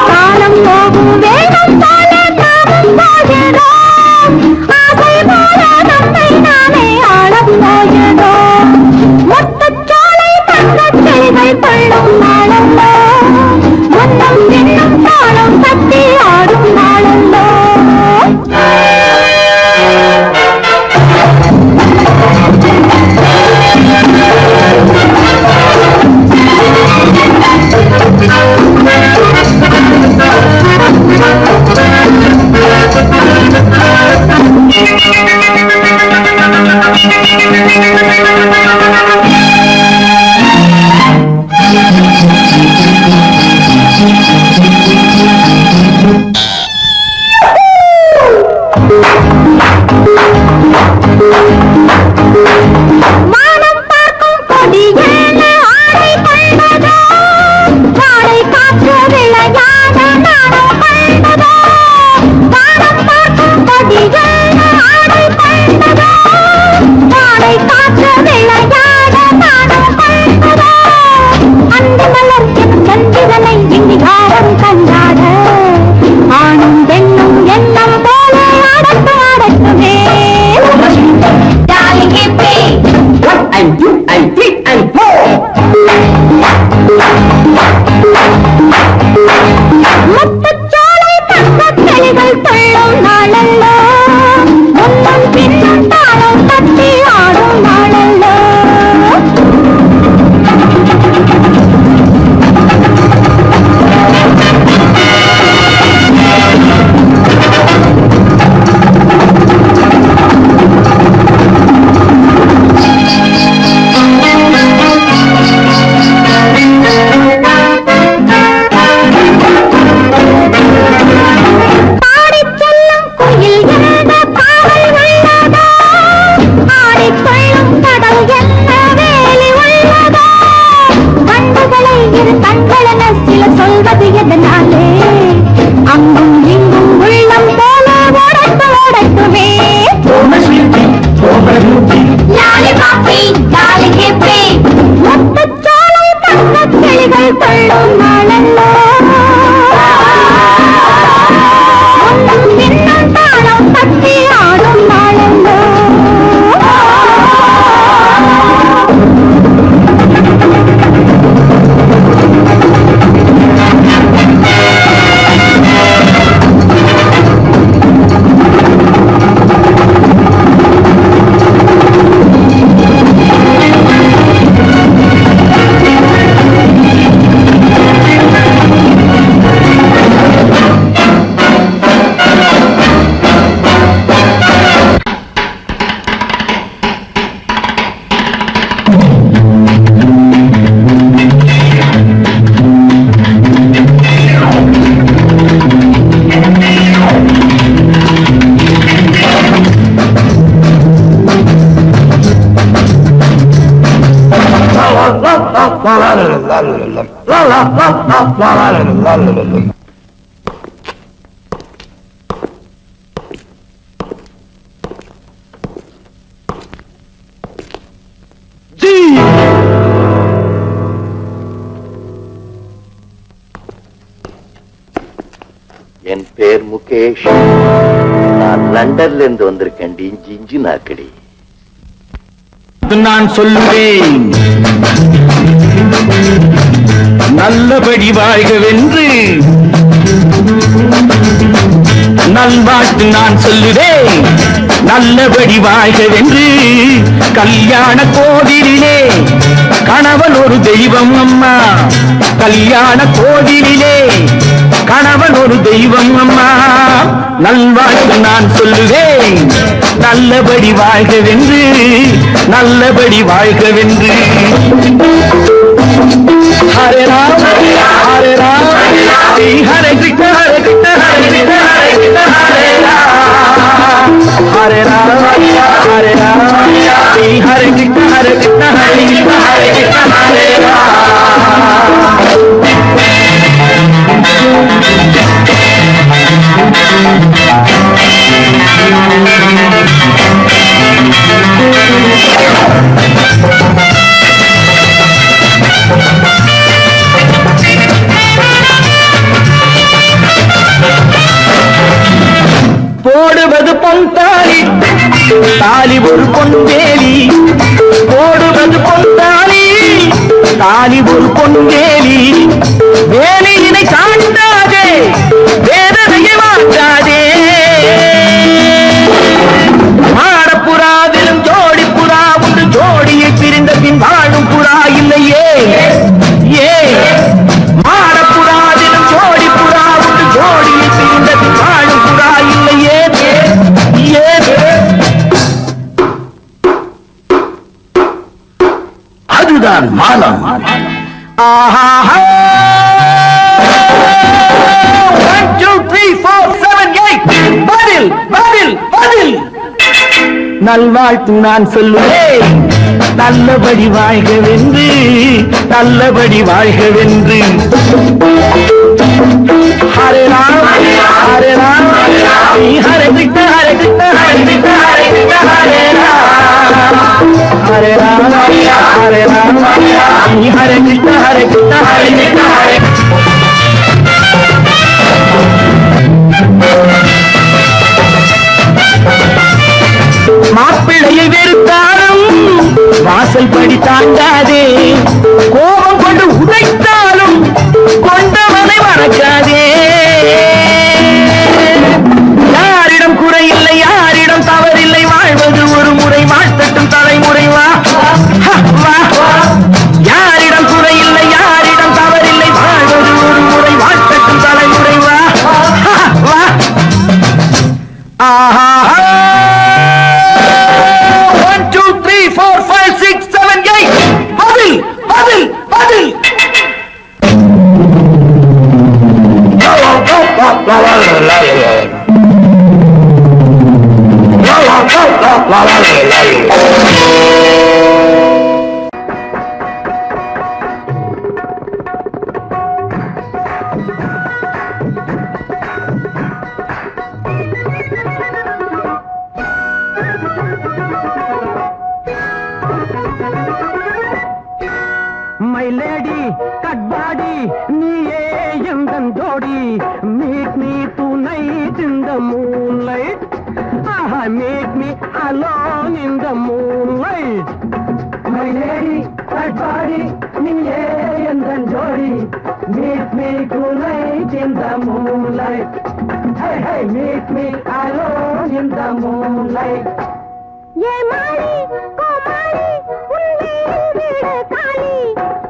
காலம் போகும் வேகம் போல நாமும் போகிறோம். ஆசை போல நம்மை நாமே ஆளப் போகிறோம். முத்துச்சோலை தங்கக் கைகள் துள்ளும் நாளல்லோ. முன்னும் பின்னும் தாளம் தட்டி ஆடும் நாளல்லோ. தூக்கி தள்ளும் நாளல்லோ முன்னும் பின்னும் தாளம் தட்டி ஆடும் நாளல்லோ என் பேர் முகேஷ். நான் லண்டன்ல இருந்து வந்திருக்கேன். இஞ்சி நாக்கடி. நான் சொல்லுவேன் நல்லபடி வாழ்கவென்று நல்வாழ்த்து நான் சொல்லுவேன் நல்லபடி வாழ்கவென்று. கல்யாண கோவிலிலே கணவன் ஒரு தெய்வம் அம்மா, கல்யாண கோவிலிலே கணவன் ஒரு தெய்வம் அம்மா. நல்வாழ்த்து நான் சொல்லுவேன் நல்லபடி வாழ்கவென்று, நல்லபடி வாழ்கவென்று. ஹரே ராம் ஹரே ராம் ஸ்ரீ ஹரே கிருஷ்ண ஹரே கிருஷ்ண ஹரே கிருஷ்ண ஹரே கிருஷ்ண ஹரே ராம் ஹரே ராம் ஹரே ராம் ஸ்ரீ ஹரே கிருஷ்ண ஹரே கிருஷ்ண ஹரே கிருஷ்ண ஹரே கிருஷ்ண ஹரே ராம். போடுவது பொன் தாலி, தாலி ஒரு பொன்வேலி. போடுவது பொன் தாலி, தாலி ஒரு பொன்வேலி. வேலியினை காட்டாதே, வேதனையை மாற்றாதே. மாடப்புறாவிலும் ஜோடி புறா ஒன்று, ஜோடியை பிரிந்த பின் வாழும் புறா இல்லையே. ஏ மாடப்புறாவிலும் ஜோடி புறா ஒன்று, ஜோடியை பிரிந்த பின் வாழும் புறா இல்லையே. அதுதான் மானம். ஆஹா 1 2 3 4 7 8 பதில் பதில் பதில். நல்வாழ்த்து நான் சொல்லுவேன் நல்லபடி வாழ்கவென்று, நல்லபடி வாழ்கவென்று. ஹரே ராம் ஹரே ராம் ஸ்ரீ ஹரே கிருஷ்ண ஹரே கிருஷ்ண ஹரே கிருஷ்ண ஹரே கிருஷ்ண ஹரே ராம் ஹரே ராம் ஹரே ராம் ஸ்ரீ ஹரே கிருஷ்ண ஹரே கிருஷ்ண ஹரே கிருஷ்ண ஹரே. மாப்பிள்ளையை வெறுத்தாலும் வாசல் படி தாண்டாதே, கோபம் கொண்டு உதைத்தாலும் கொண்டவனை மறக்காதே. யாரிடம் குறையில்லை, யாரிடம் தவறில்லை, வாழ்வது ஒரு முறை, வாழ்த்தட்டும் தலைமுறை. வா வா, யாரிடம் குறையில்லை, கட்பாடி நீயே எந்தன் ஜோடி meet me tonight in the moonlight meet me alone in the moonlight my lady Katpadi நீயே எந்தன் ஜோடி meet me tonight in the moonlight hey hey meet me alone in the moonlight ஏ மாலி கோமாளி உன்னை விட காலி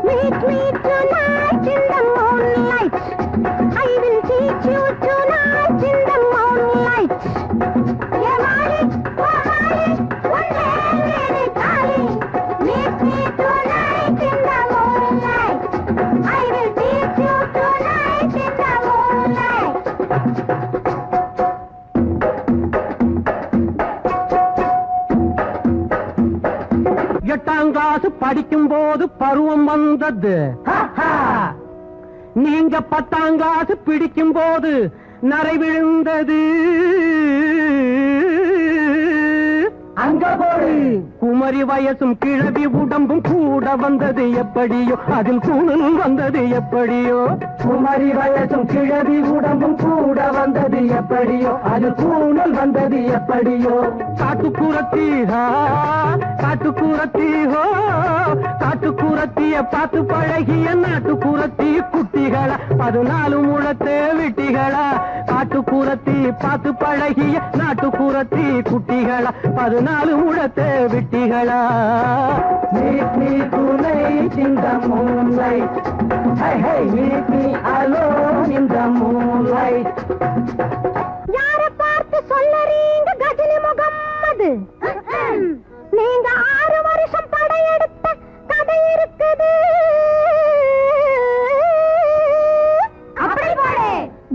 meet me tonight in the moonlight I will teach you tonight in the moonlight ஏ மாலி கோமாளி உன்னை விட காலி meet me tonight in the moonlight I will teach you tonight in the moonlight எட்டாம் class படிக்கும் போது பருவம் வந்தது நீங்க 10ஆம் கிளாஸ் பிடிக்கும் போது நரை விழுந்தது அங்க போடு குமரி வயசும் கிழவி உடம்பும் கூட வந்தது எப்படியோ அதில் கூணல் வந்தது எப்படியோ குமரி வயசும் கிழவி உடம்பும் கூட வந்தது எப்படியோ அதில் கூணல் வந்தது எப்படியோ காட்டுக்குரத்தி காட்டுக்குரத்தி ஹோ காட்டுக்குரத்திய பார்த்து பழகிய நாட்டுக்குரத்தி குட்டிகளா 14 முழத்தே விட்டிகளா காட்டுக்குரத்தி பார்த்து பழகிய நாட்டுக்குரத்தி குட்டிகளா 14 முழத்தே விட்டிகளா meet me tonight in the moonlight hey hey meet me alone in the moonlight யார பார்த்து சொல்லறீங்க கஜினி முகம்மது நீங்க 6 வருஷம் படையெடுத்த கதை இருக்குது அப்படி போடு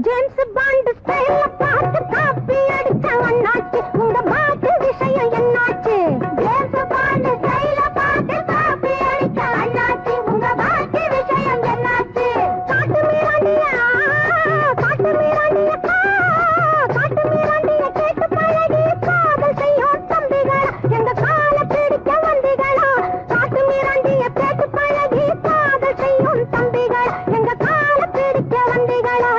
ஜேம்ஸ் பாண்ட் ஸ்டைல்ல பார்த்து காப்பி அடிச்ச அண்ணாச்சி உங்க பாட்டு விஷயம் என்னாச்சு ஜேம்ஸ் பாண்ட் ஸ்டைல்ல பார்த்து காப்பி அடிச்ச அண்ணாச்சி உங்க பாட்டு விஷயம் என்னாச்சு காட்டு மீராண்டியா காட்டு மீராண்டியா காட்டு மீராண்டிய கேட்டு பழகி காதல் செய்யும் தம்பிகளா எங்க கால பிடிக்க வந்திகளா காட்டு மீராண்டிய கேட்டு பழகி காதல் செய்யும் தம்பிகள் எங்க கால பிடிக்க வந்திகளா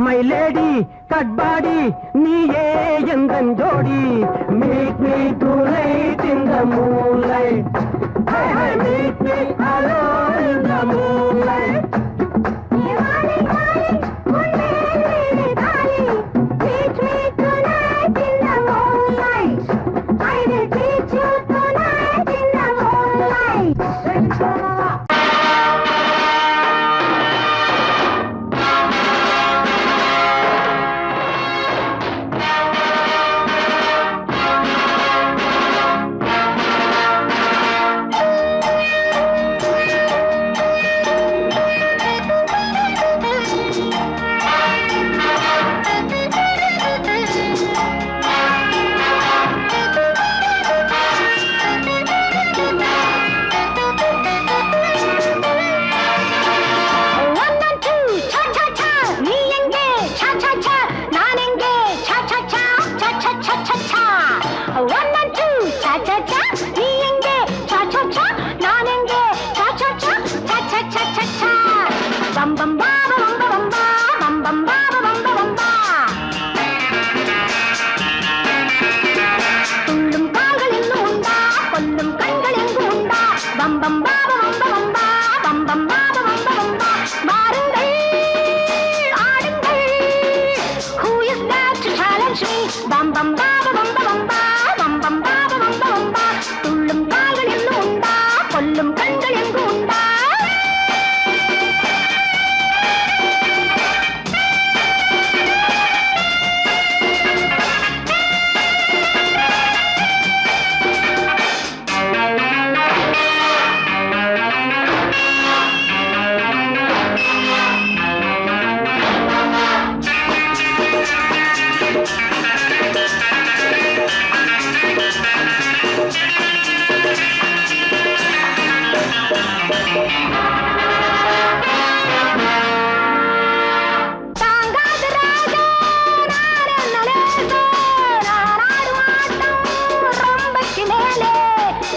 my lady கட்பாடி நீயே எந்தன் ஜோடி meet me tonight in the moonlight hey hey meet me alone in the moonlight Diwali Diwali unne mere dali teach me tonight in the moonlight I will teach you tonight in the moonlight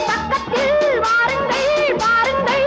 பக்கத்தில் வாருங்கள் வாருங்கள்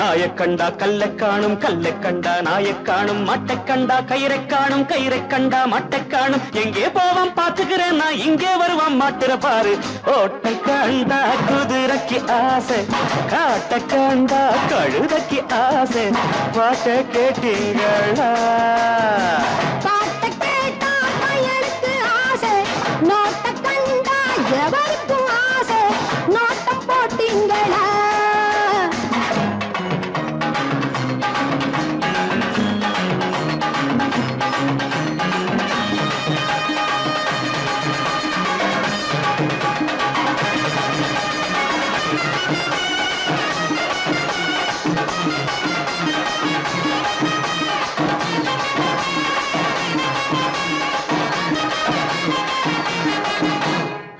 நாயக் கண்டா கல்லைக் காணும், கல்லைக் கண்டா நாயக் காணும், மாட்டைக் கண்டா கயிறைக் காணும், கயிறைக் கண்டா மாட்டைக் காணும். எங்கே போவான் பாத்துக்கிறேன் நான், இங்கே வருவான் மாட்டுற பாரு. ஓட்டை கண்டா குதிரைக்கு ஆசை, காட்ட கண்டா கழுதைக்கு ஆசை. பாட்டை கேட்டீங்களா? பாட்ட கேட்டா பயலுக்கு ஆசை, நோட்ட கண்டா எவருக்கும் ஆசை. நோட்டம் போட்டீங்களா?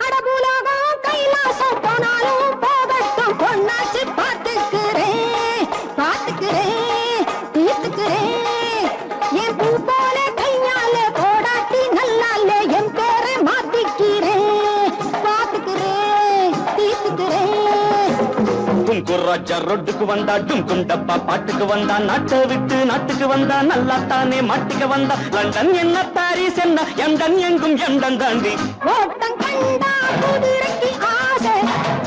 அடபுலகம் கைலாசம் போனாலும் போகட்டும், பொண்ணாச்சு பார்த்துக்கிறேன், பார்த்துக்கிறேன், தீர்த்துக்கிறேன். என் பூ போல கையால போடாட்டி நல்லால என் பேரை மாத்திக்கிறேன், பார்த்துக்கிறேன், தீர்த்துக்கிறேன். குர்ராஜா ரொட்டுக்கு வந்தா, டும் டப்பா பாட்டுக்கு வந்தா, நாட்டை விட்டு நாட்டுக்கு வந்தா, நல்லா தானே மாட்டுக்கு வந்தா. லண்டன் என்ன பாரிஸ் என்ன, எண்டன் எங்கும் எண்டன் தாண்டி. ஓட்டம் கண்டா குதிரைக்கு ஆசை,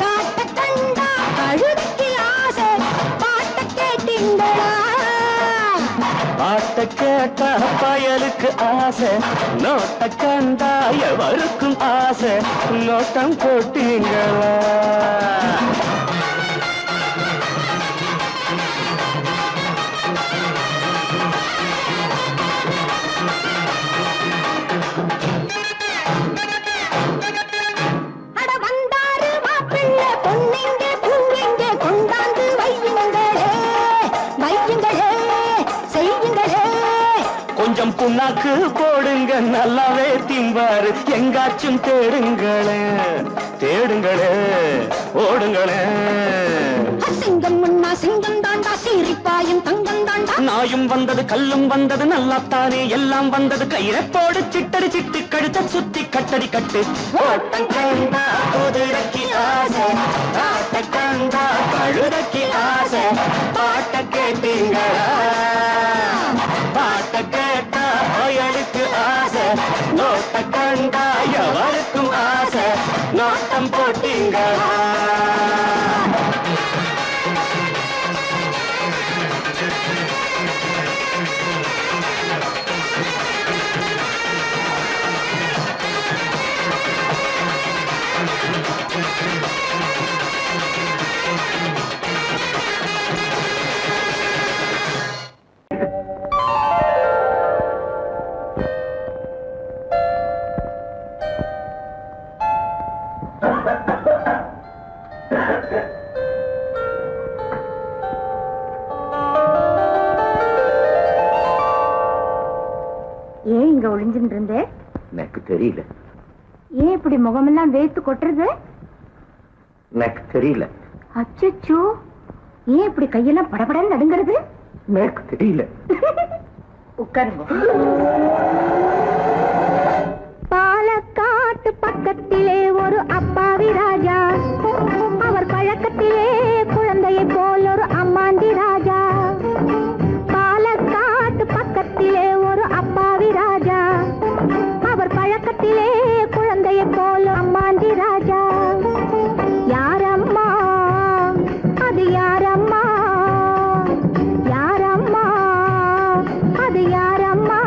காட்ட கண்டா கழுதைக்கு ஆசை. பாட்ட கேட்டீங்களா? பாட்டை கேட்டா பயலுக்கு ஆசை, நோட்ட கண்டா எவருக்கும் ஆசை. நோட்டம் போட்டீங்களா? அட வந்தாரு மாப்பிள்ளை, பொண்ணுங்க பூவெங்க கொண்டாந்து வையுங்களே, வையுங்களே, செய்யுங்களே. கொஞ்சம் புண்ணாக்கு போடுங்க, நல்லாவே திம்பாரு. எங்காச்சும் தேடுங்களே, தேடுங்களே, ஓடுங்களே. சிங்கம் முன்னா சிங்கம் தாண்டா, சீரிப்பாயும் தங்கம் தாண்டா. நாயும் வந்தது, கல்லும் வந்தது, நல்லாத்தானே எல்லாம் வந்தது. கயிறை போடு, சிட்டடி சிட்டு, கழுத்த சுத்தி கட்டடி கட்டு. ஓட்டம் கண்டா குதிரைக்கு ஆசை, காட்ட கண்டா கழுதைக்கு ஆசை. பாட்ட கேட்டீங்களா? பாட்ட கேட்டா பயலுக்கு ஆசை, நோட்ட கண்டா எவருக்கும் ஆசை. நோட்டம் போட்டீங்களா? ஏன் இங்க ஒளிஞ்சுட்டு இருந்தே? எனக்கு தெரியல, ஏன் இப்படி முகமெல்லாம் வேர்த்து கொட்டுறது? எனக்கு தெரியல, அச்சச்சோ, ஏன் இப்படி கையெல்லாம் படபடன்னு நடுங்கிறது? எனக்கு தெரியல. உட்காருங்க. பாலக்காட்டு பக்கத்திலே ஒரு அப்பாவி ராஜா, அவர் பழக்கத்திலே குழந்தையை போல் ஒரு அம்மாண்டி ராஜா. பாலக்காட்டு பக்கத்திலே ஒரு அப்பாவி ராஜா, அவர் பழக்கத்திலே குழந்தையை போல் அம்மாண்டி ராஜா. யாரம்மா அது, யாரம்மா, யாரம்மா அது, யாரம்மா?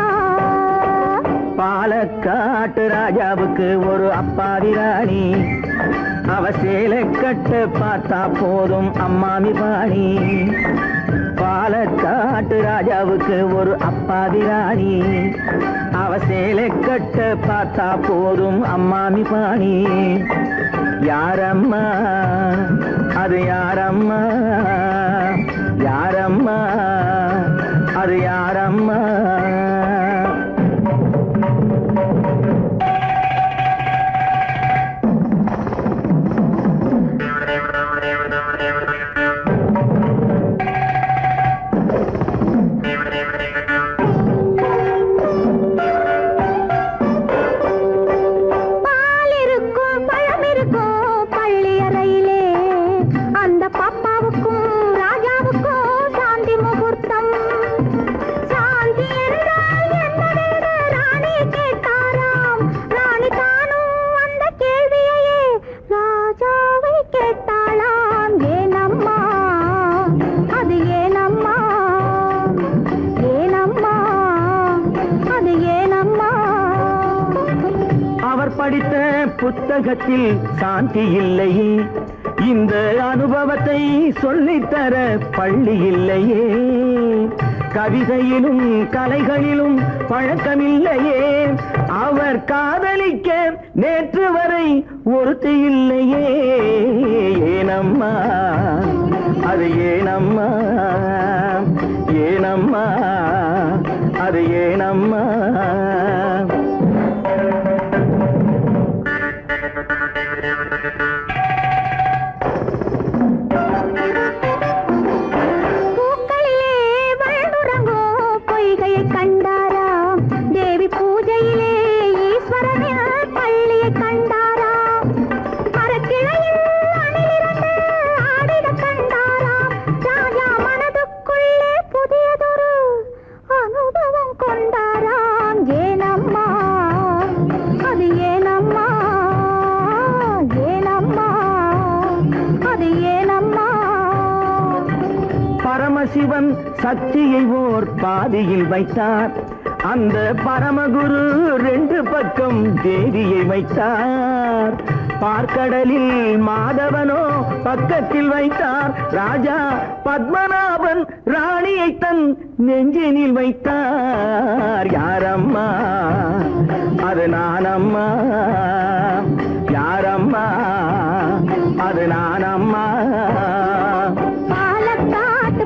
பாலக்காட்டு ராஜாவுக்கு ஒரு அப்பாவி ராணி, அவ சேலை கட்ட பார்த்தா போதும் அம்மாமி பாணி. பாலக்காட்டு ராஜாவுக்கு ஒரு அப்பாவி ராணி, அவ சேலை கட்ட பார்த்தா போதும் அம்மாமி பாணி. யாரம்மா அது, யாரம்மா, யாரம்மா அது, யாரம்மா? பாப்பாவுக்கும் ராஜாவுக்கும் புத்தகத்தில் சாந்தி இல்லையே, இந்த அனுபவத்தை சொல்லித்தர பள்ளி இல்லையே, கவிதையிலும் கலைகளிலும் பழக்கமில்லையே, அவர் காதலிக்க நேற்று வரை ஒருத்தி இல்லையே. ஏனம்மா அது ஏனம்மா, ஏனம்மா அது ஏனம்மா. பரமசிவன் சக்தியை ஓர் பாதியில் வைத்தார், அந்த பரமகுரு 2 பக்கம் தேவியை வைத்தார். பார்க்கடலில் மாதவனோ பக்கத்தில் வைத்தார், ராஜா பத்மநாபன் ராணியை தன் நெஞ்சினில் வைத்தார். யாரம்மா அது நானம்மா, யாரம்மா அது நானம்மா.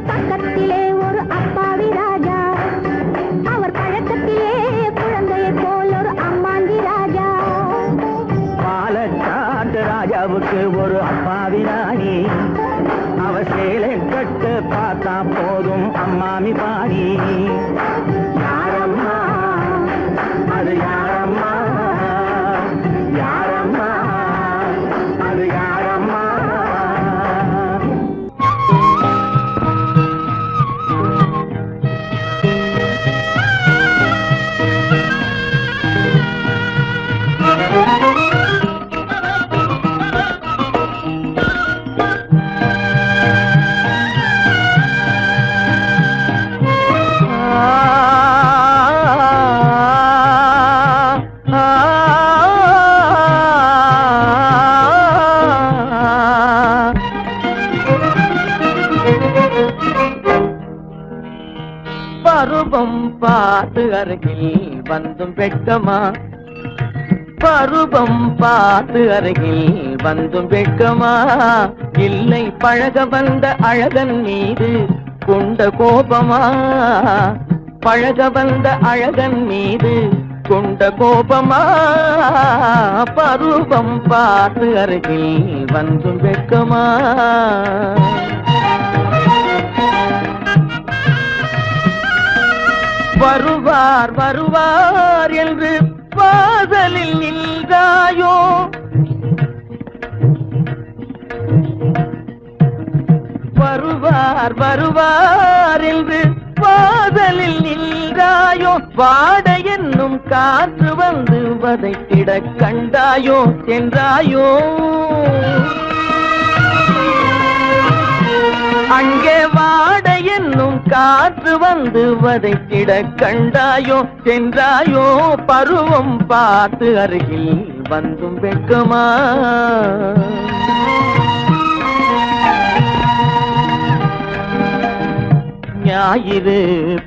பக்கத்திலே ஒரு அப்பாவி ராஜா, அவர் பழக்கத்திலே குழந்தையை போல் ஒரு அம்மாண்டி ராஜா. பாலக்காட்டு ராஜாவுக்கு ஒரு அப்பாவி ராணி, அவர் சேலை கட்டு பார்த்தா போதும் அம்மாமி பாணி. யாரம்மா அது யாரம்மா, யாரம்மா அது யாரம்மா. பருவம் பார்த்து அருகில் வந்தும் வெட்கமா, பருவம் பார்த்து அருகில் வந்தும் வெட்கமா, இல்லை பழக வந்த அழகன் மீது கொண்ட கோபமா, பழக வந்த அழகன் மீது கொண்ட கோபமா, பருவம் பார்த்து அருகில் வந்தும் வெட்கமா. வருவார் வருவார் என்று வாசலில் நின்றாயோ, வருவார் வருவார் என்று வாசலில் நின்றாயோ, வாட என்னும் காற்று வந்து வதைத்திட கண்டாயோ சென்றாயோ. அங்கே வாட என்னும் காற்று வந்து வதைத்திட கண்டாயோ சென்றாயோ, பருவம் பார்த்து அருகில் வந்தும் வெட்கமா. ஞாயிறு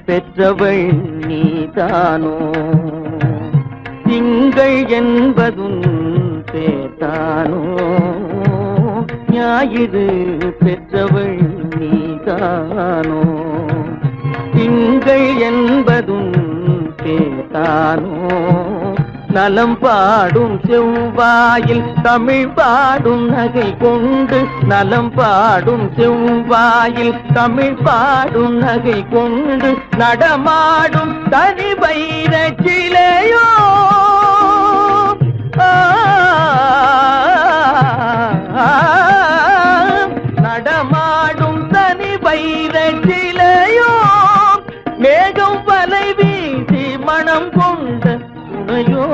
பெற்றவள் நீதானோ, திங்கள் என்பதும் பேத்தானோ, ஞாயிறு பெற்றவள் நீதானோ, திங்கள் என்பதும் பேத்தானோ, நலம் பாடும் செவ்வாயில் தமிழ் பாடும் நகை கொண்டு, நலம் பாடும் செவ்வாயில் தமிழ் பாடும் நகை கொண்டு, நடமாடும் தனி வைர சிலையோ, நடமாடும் தனி வைர சிலையோ, மேகம் வலை வீசி மனம் கொண்ட துணையோ,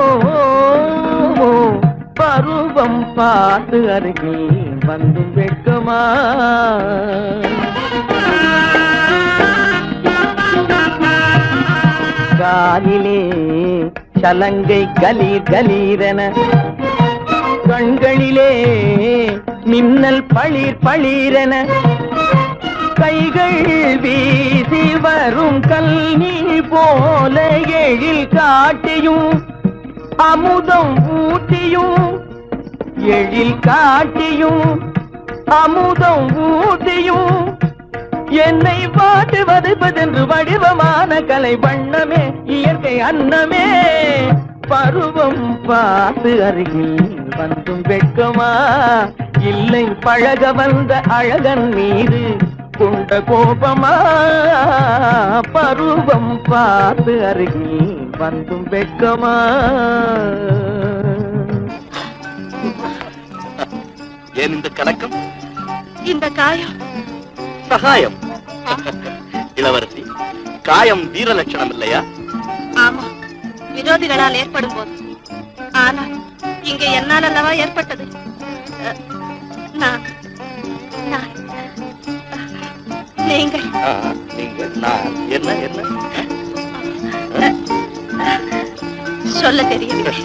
பருவம் பார்த்து அருகில் வந்தும் வெட்கமா. காலிலே சலங்கை கலீர் கலீரென, கண்களிலே மின்னல் பளிர் பளிரென கைகள் வீசி வரும் கல்வி போல எழில் காட்டியும் அமுதம் ஊட்டியும் எழில் காட்டியும் அமுதம் ஊட்டியும் என்னை பாட்டு வதைப்பதென்று வடிவமான கலை வண்ணமே இயற்கை அன்னமே பருவம் பார்த்து அருகில் வந்தும் வெட்கமா இல்லை பழக வந்த அழகன் மீது கொண்ட கோபமா பருவம் பார்த்து அருகில் வந்தும் வெட்கமா ஏன் இந்த கலக்கம்? இந்த காயம் சகாயம். இளவரசி, காயம் வீர லட்சணம் இல்லையா? ஆமா, விரோதிகளால் ஏற்படும் போது. ஆனால் இங்கே என்னால் அல்லவா ஏற்பட்டது. நான் நான் நீங்கள் நீங்கள் நான் என்ன என்ன சொல்ல தெரியவில்லை.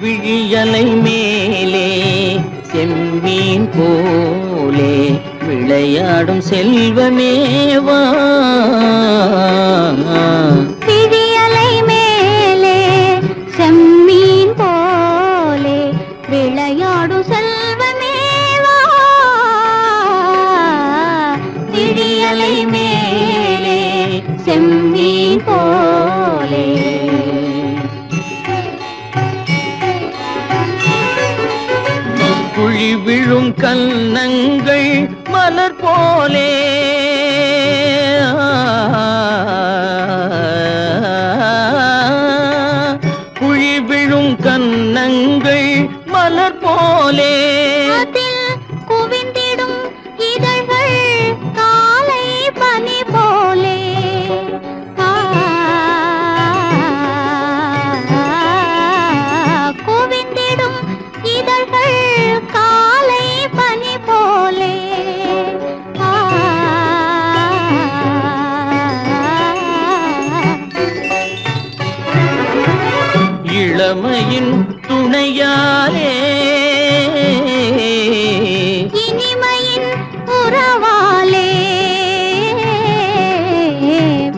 விழியலை மேலே செம்மீன் போலே விளையாடும் செல்வமேவா விழியலை மேலே செம்மீன் போலே விளையாடும் செல்வமேவா விழியலை மேலே செம்மீன் போலே குழி விழும் கன்னங்கள் மலர் போலே குழி விழும் கன்னங்கள் மலர் போலே அதில் குவிந்திடும் இதழ்கள் காலை பனி போலே குவிந்திடும் இதழ்கள் காலை பனி போலே இளமையின் துணையாலே இனிமையின் உறவாலே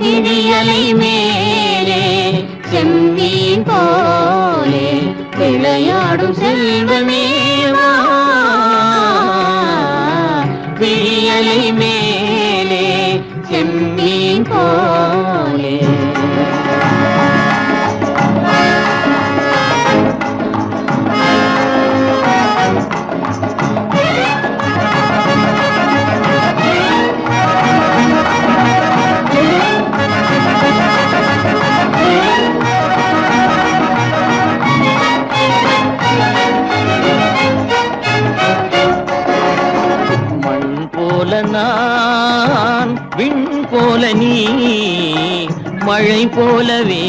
விழியலை மேலே செம்மீன் போலே விளையாடும் செல்வமேவா விழியலை மேலே செம்மீன் போலே மண் போல நான் விண் போல நீ மழை போலவே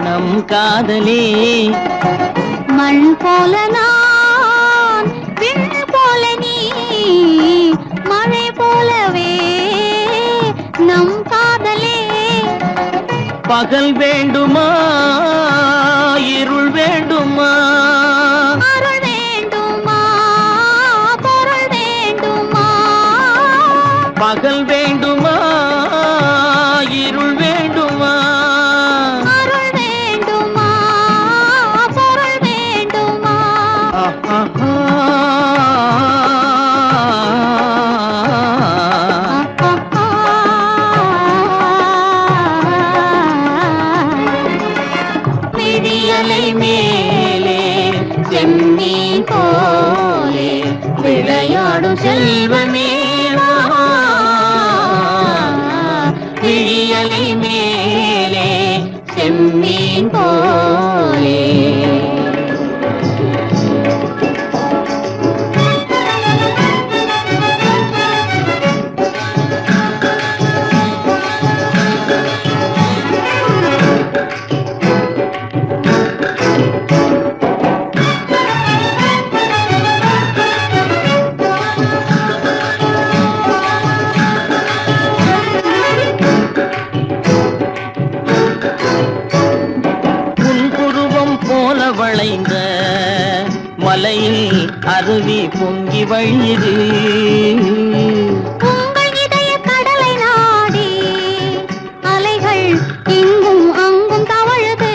நம் காதலே மண் போல நான் விண் போல நீ மழை போலவே நம் காதலே பகல் வேண்டுமா இருள் வேண்டுமா அருள் வேண்டுமா பொருள் வேண்டுமா பகல் வேண்டுமா இருள் வேண்டுமா அருள் வேண்டுமா பொருள் வேண்டுமா மலையில் அருவி பொங்கி வழியுது. உங்கள் இதய கடலை நாடி அலைகள் இங்கும் அங்கும் தவழுது.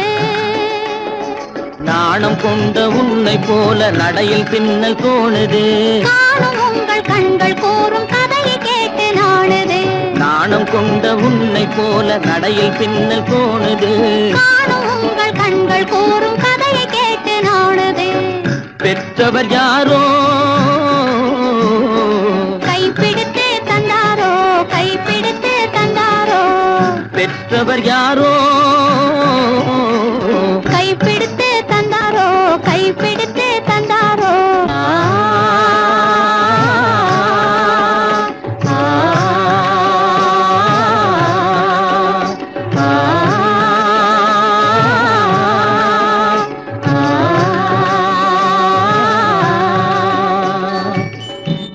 நாணம் கொண்ட உன்னை போல நடையில் பின்னல் தோணுது. காணும் உங்கள் கண்கள் கூறும் கதையை கேட்டு நாடுது. நாணம் கொண்ட உன்னை போல நடையில் பின்னல் தோணுது. காணும் உங்கள் கண்கள் கூறும் கதையை கேட்டு நாடுது. பெற்றவர் யாரோ கைப்பிடித்து தந்தாரோ, கைப்பிடித்து தந்தாரோ. பெற்றவர் யாரோ கைப்பிடித்து தந்தாரோ, கைப்பிடித்து தந்தாரோ.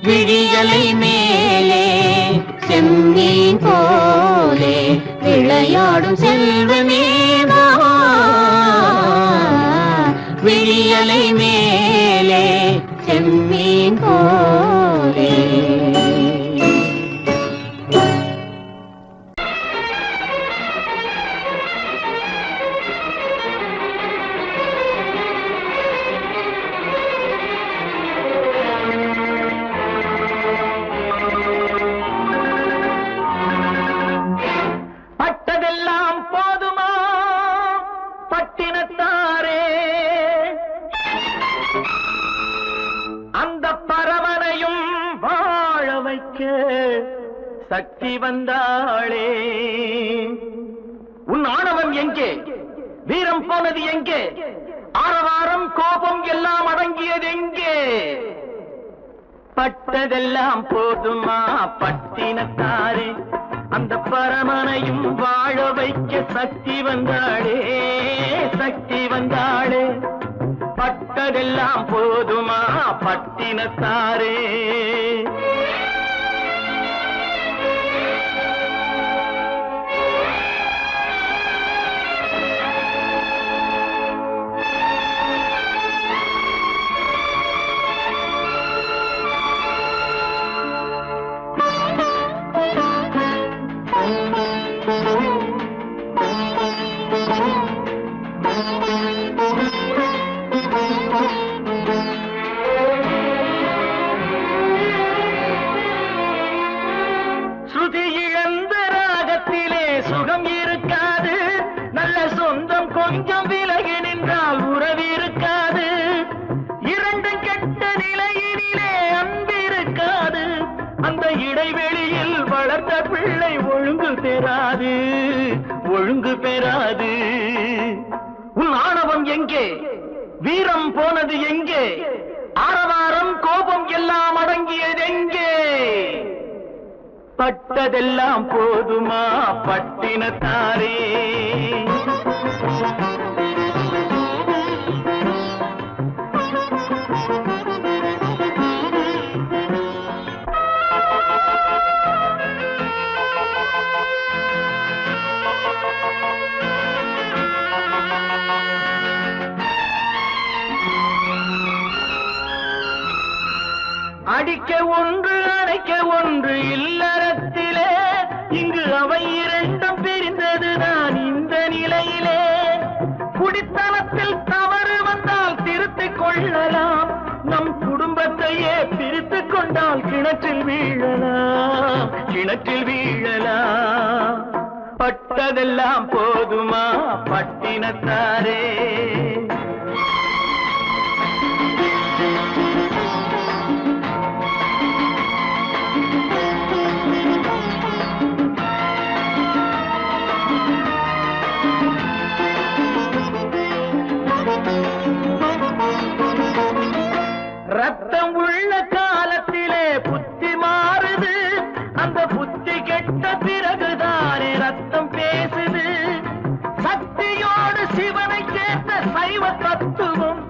விழியலை மேலே செம்மீன் போலே விளையாடும் செல்வமேவா. விழியலை மேலே செம்மீன் போலே. பட்டதெல்லாம் போதுமா பட்டினத்தாரே, அந்த பரமனையும் வாழ வைக்க சக்தி வந்தாளே. உன் ஆணவம் எங்கே? வீரம் போனது எங்கே? ஆரவாரம் கோபம் எல்லாம் அடங்கியது எங்கே? பட்டதெல்லாம் போதுமா பட்டினத்தாரே, அந்த பரமனையும் வாழ வைக்க சக்தி வந்தாளே, சக்தி வந்தாளே. பட்டதெல்லாம் போதுமா பட்டினத்தாரே. ஸ்ருதி இழந்த ராகத்திலே சுகம் இருக்காது. நல்ல சொந்தம் கொஞ்சம் விலகி நின்றால் உறவு இருக்காது. இரண்டும் கெட்ட நிலையினிலே அன்பு இருக்காது. அந்த இடைவெளியில் வளர்ந்த பிள்ளை ஒழுங்கு பெறாது, ஒழுங்கு பெறாது. உன் ஆணவம் எங்கே? வீரம் போனது எங்கே? ஆரவாரம் கோபம் எல்லாம் அடங்கியது எங்கே? பட்டதெல்லாம் போதுமா பட்டினத்தாரே. அடிக்க ஒன்று அணைக்க ஒன்று இல்லறத்திலே, இங்கு அவை இரண்டும் பிரிந்தது நான் இந்த நிலையிலே. குடித்தனத்தில் தவறு வந்தால் திருத்திக் கொள்ளலாம், நம் குடும்பத்தையே பிரித்துக் கொண்டால் கிணற்றில் வீழலாம், கிணற்றில் வீழலாம். பட்டதெல்லாம் போதுமா பட்டினத்தாரே. ரத்தம் உள்ள காலத்திலே புத்தி மாறுது, அந்த புத்தி கெட்ட பிறகுதானே ரத்தம் பேசுது. சக்தியோடு சிவனை சேர்த்த சைவ தத்துவம்,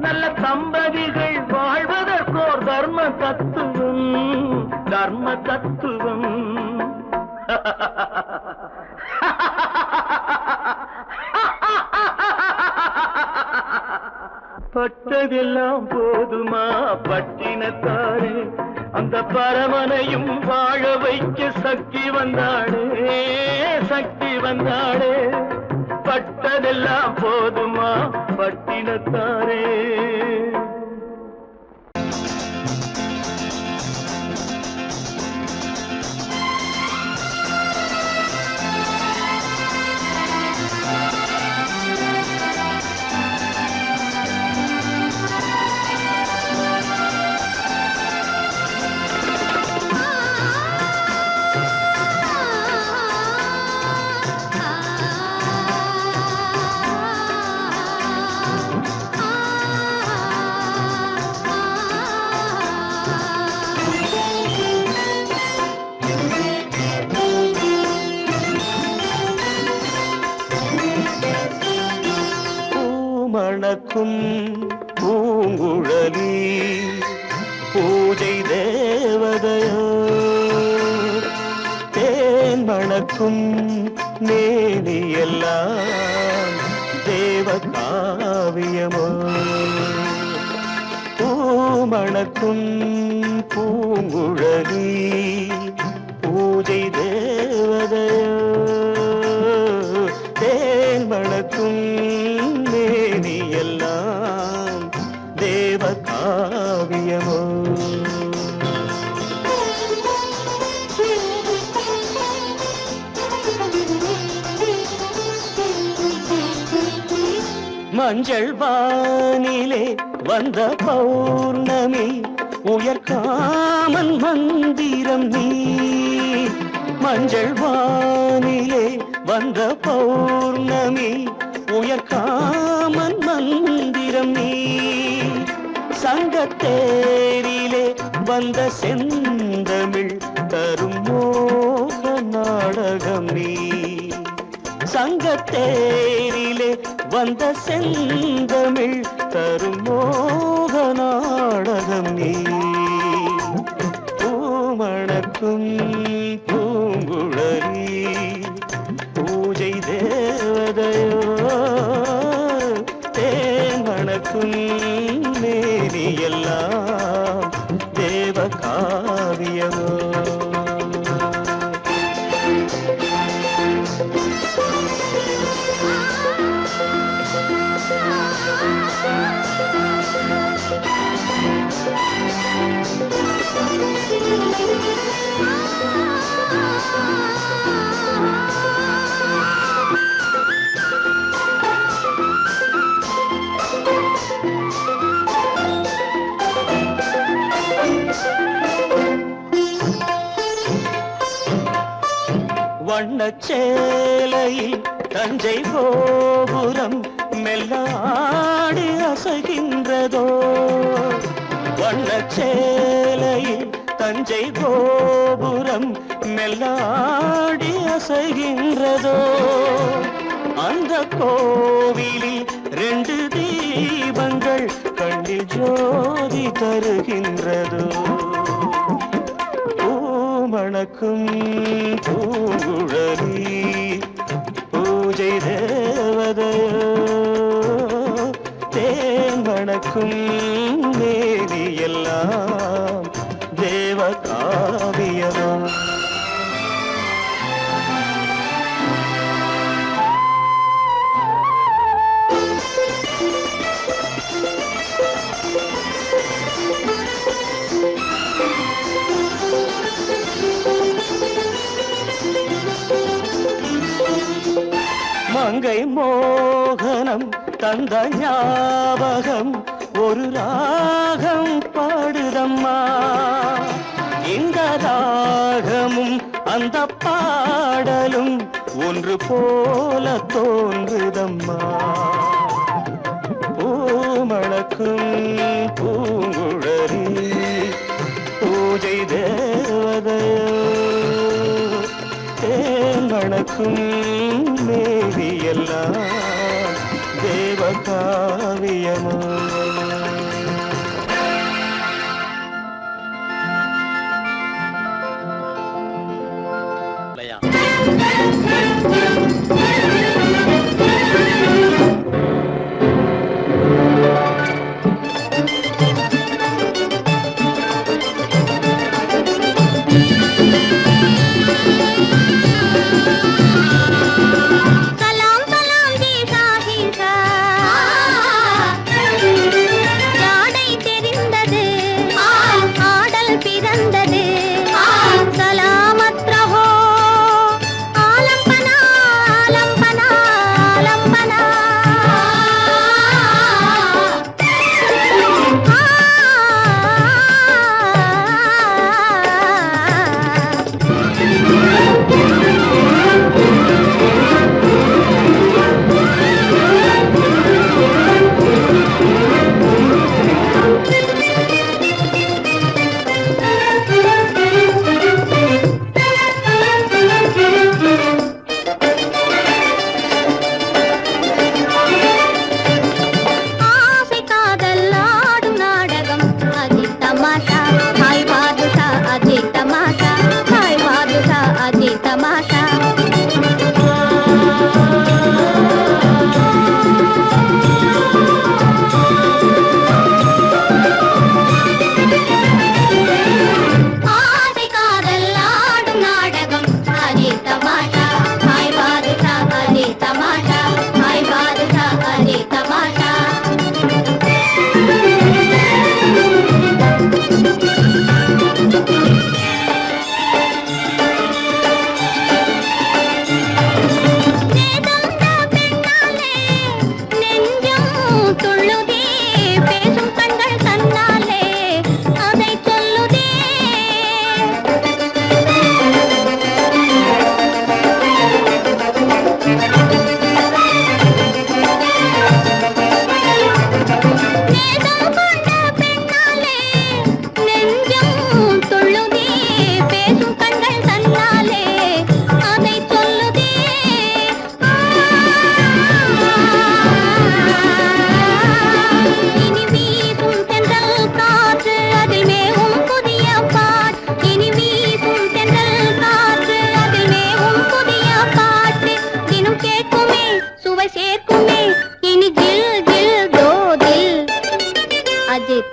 நல்ல தம்பதிகள் வாழ்வதற்கோர் தர்ம தத்துவம், தர்ம தத்துவம். பட்டதெல்லாம் போதுமா பட்டினத்தாரே, அந்த பரமனையும் வாழ வைக்க சக்தி வந்தாளே, சக்தி வந்தாளே. பட்டதெல்லாம் போதுமா பட்டினத்தாரே. மணக்கும் பூங்குழலி பூஜை தேவதையோ, தேன் மணக்கும் மேனியெல்லாம் தேவ காவியமோ. பூமணக்கும் பூங்குழலி பூஜை தேவதையோ, தேன் மணக்கும் எல்லாம் தேவ காவியமோ. மஞ்சள் வானிலே வந்த பௌர்ணமி உயர்காமன் மந்திரம் நீ. மஞ்சள் வானிலே வந்த பௌர்ணமி உயர்காமன் மந்திரம் நீ. சங்கத்தேரிலே வந்த செந்தமிழ் தரும் மோக நாடகம் நீ. சங்கத்தேரிலே வந்த செந்தமிழ் தரும் மோக நாடகம் நீ. பூமணக்கும் பூங்குழலி பூஜை தேவதையோ, தேன் மணக்கும் மேனி எல்லாம் தேவ காவியமோ. வண்ணச்சேலையில் தஞ்சை கோபுரம் மெல்லாடி அசைகின்றதோ. வண்ணச்சேலையில் தஞ்சை கோபுரம் மெல்லாடி அசைகின்றதோ. அந்த கோவிலில் 2 தீபங்கள் கண்ணில் ஜோதி தருகின்றதோ. பூமணக்கும் பூங்குழலி பூஜை தேவதையோ, தேன் மணக்கும் மேனி எல்லாம் தேவ காவியமோ. மங்கை மோகனம் தந்த ஞாபகம் ஒரு ராகம் பாடுதம்மா. இந்த ராகமும் அந்த பாடலும் ஒன்று போல தோன்றுதம்மா. பூமணக்கும் பூங்குழலி பூஜை தேவதையோ, தேன் மணக்கும் மேவி எல்லாம் தேவ காவியமோ. अजी तमाशा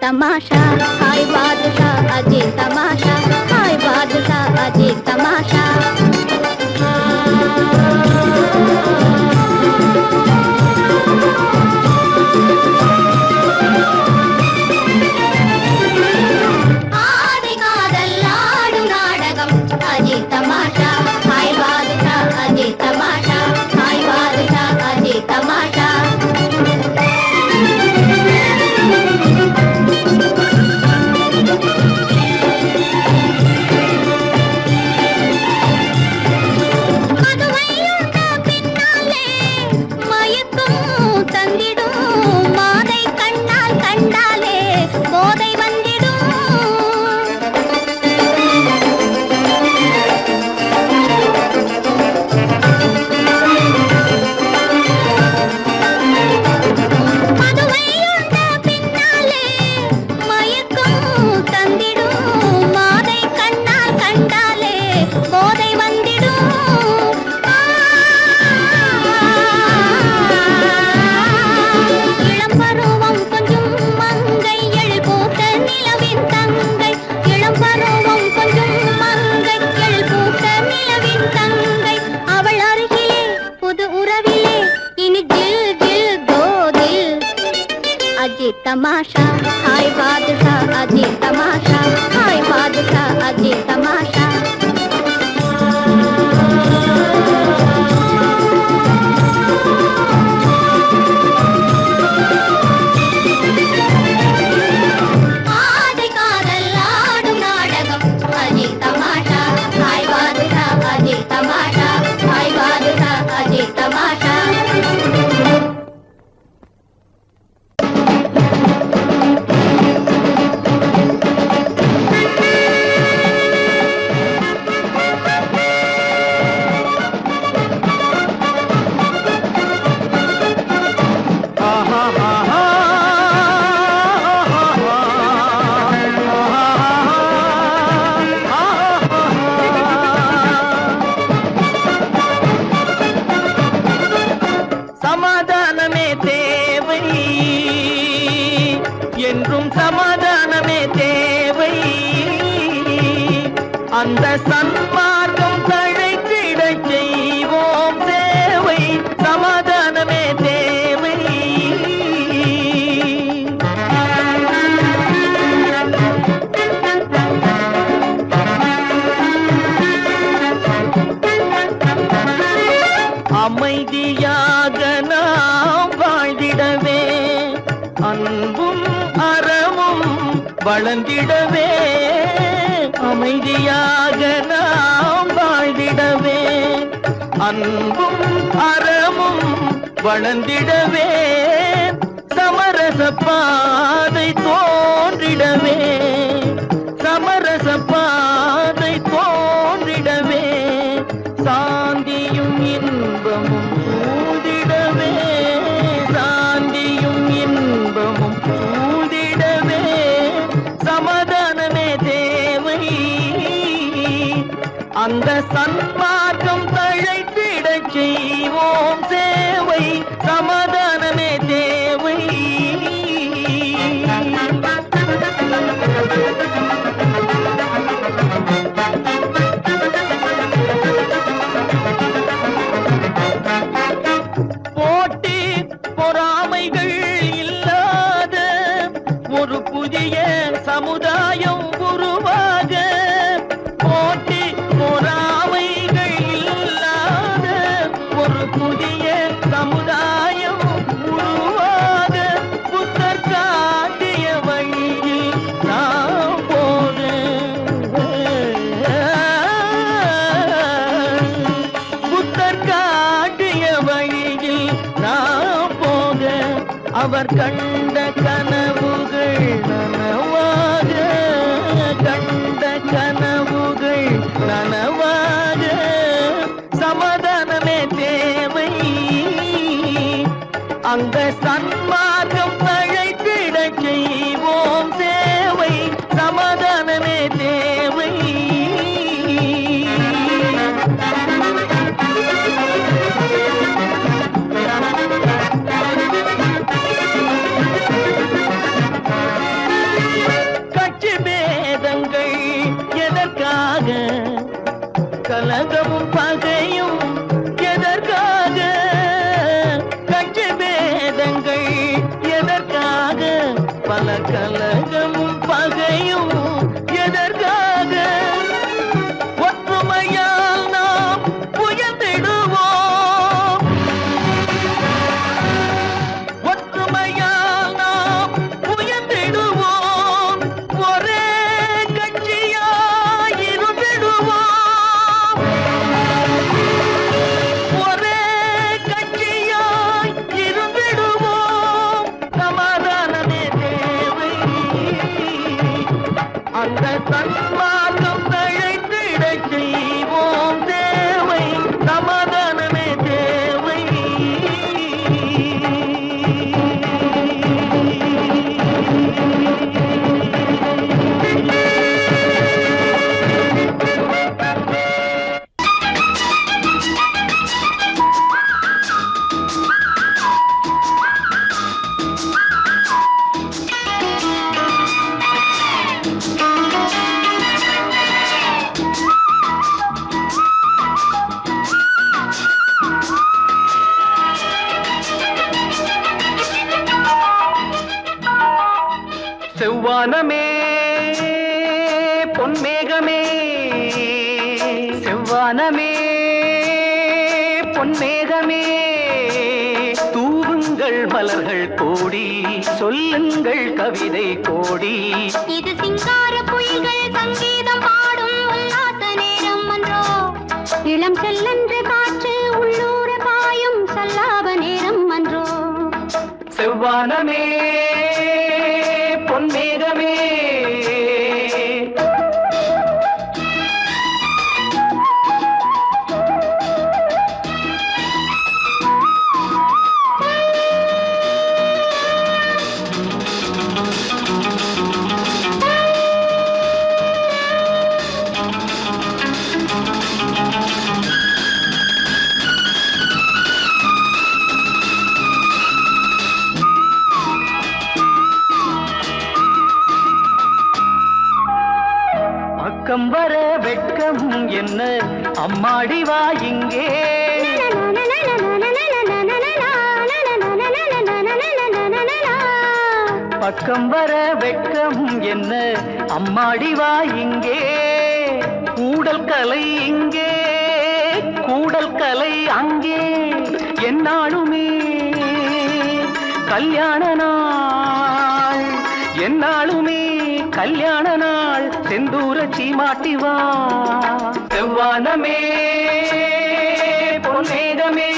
तमाशा हाय बादशाह अजी तमाशा हाय बादशाह अजी तमाशा आदि कादल्लाडु नाटकम अजी तमाशा हाय बादशाह अजी तमाशा हाय बादशाह अजी तमाशा तमाशा हाय बादशाह अजी तमाशा हाय बादशाह अजी तमाशा आदि कादल्लाडु नाटकम अजी तमाशा हाय बादशाह अजी तमाशा हाय बादशाह अजी तमाशा அந்த சன்மார்க்கம் தழைத்திடச் செய்வோம் தேவை சமாதானமே தேவை அமைதியாக நாம் வாழ்ந்திடவே அன்பும் அறமும் வளர்ந்திடவே அமைதியாக நாம் வாழ்ந்திடவே அன்பும் அறமும் வளர்ந்திடவே சமரச பாதை தோன்றிடவே சமரச பாதை தோன்றிடவே சாந்தியும் இன்பமும் சூழ்ந்திடவே சாந்தியும் இன்பமும் சூழ்ந்திடவே சமாதானமே தேவை அந்த சன்மா சன்மார்க்கம் தழைத்திடச் செய்வோம் சேவை, சமாதானமே தேவை. போட்டி பொறாமைகள் இல்லாத ஒரு புதிய சமுதாயம் உருவாக, போட்டி பொறாமைகள் இல்லாத ஒரு புதிய சமுதாயம் உருவாக, புத்தர் காட்டிய வழியில் நாம் போக, புத்தர் காட்டிய வழியில் நாம் போக, அவர் கண்ட கனவுகள் நனவாக, கண்ட கனவுகள் நனவாக, சமாதானமே தேவை. அங்க சன்மார்க்கம் தழைத்திடச் செய்வோம் சேவை, சமாதானமே தேவை. கட்சி பேதங்கள் எதற்காக, கலகமும் பகையும் எதற்காக, கட்சி பேதங்கள் எதற்காக, பல கலகமும் பகையும் எதற்காக, ஒற்றுமையால் நாம் உயர்ந்திடுவோம், ஒற்றுமையால் நாம் உயர்ந்திடுவோம், ஒரே கட்சியாய் இருந்திடுவோம், ஒரே கட்சியாய் இருந்திடுவோம், சமாதானமே தேவை. அந்த சன்மார்க்கம் தழைத்திடச் செய்வோம் தேவை, சமாதானமே தேவை. செவ்வானமே பொன்மேகமே, செவ்வானமே பொன்மேகமே, தூவுங்கள் மலர்கள் கோடி, சொல்லுங்கள் கவிதை கோடி. இது சிங்கார குயில்கள் சங்கீதம் பாடும் உல்லாச நேரம் அன்றோ, இளம் செல்லென்று காற்று உள்ளூர பாயும் சல்லாப நேரம் அன்றோ. செவ்வானமே பொன்மேகமே, பக்கம் வர வெட்கம் என்ன, அம்மாடி வா இங்கே. பக்கம் வர வெட்கம் என்ன, அம்மாடி வா இங்கே. கூடல் கலை இங்கே, கூடல் கலை அங்கே, என்னாலுமே கல்யாண நாள், என்னாலுமே கல்யாண நாள், செந்தூர சீமாட்டி வா. செவ்வானமே பொன்மேகமே,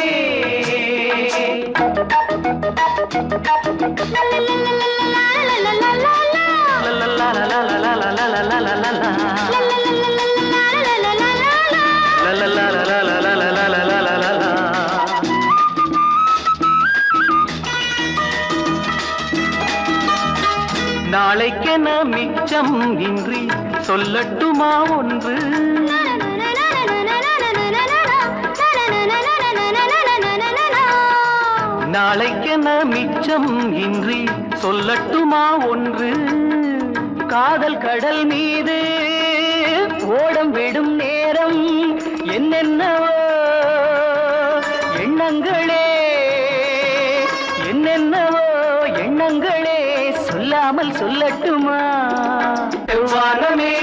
நாளைக்கென மிச்சம் இன்றி சொல்லட்டுமா ஒன்று, நாளைக்கென மிச்சம் இன்றி சொல்லட்டுமா ஒன்று காதல் கடல் மீது ஓடம் விடும் நேரம் என்னென்னவோ எண்ணங்களே என்னென்னவோ எண்ணங்களே சொல்லாமல் சொல்லட்டுமா செவ்வானமே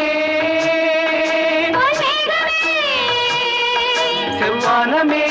செவ்வானமே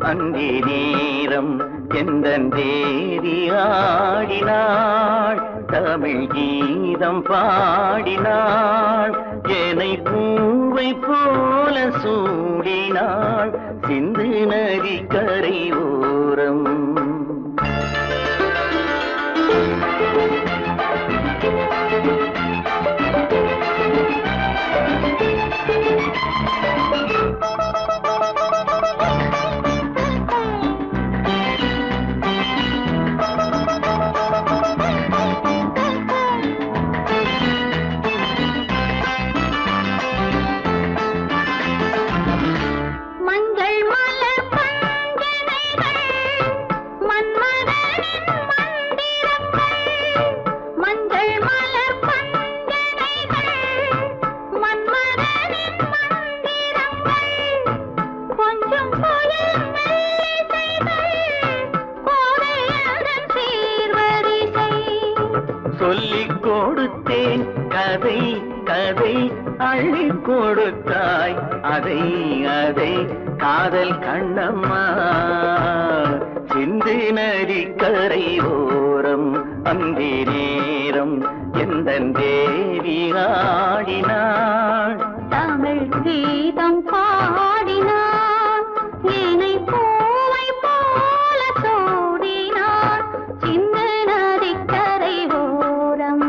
அந்தி நேரம் எந்தன் தேவி ஆடினாள் தமிழ் கீதம் பாடினாள் என்னை பூவை போல சூடினாள் சிந்து நதி கரை ஓரம் சொல்லிக் கொடுத்தேன் கதை கதை அள்ளி கொடுத்தாய் அதை அதை காதல் கண்ணம்மா சிந்து நதி கரை ஓரம் அந்தி நேரம் எந்தன் தேவி ஆடினாள் தமிழ் கீதம் பாடினாள் என்னை பூவை போல சூடினாள் சிந்து நதி கரை ஓரம்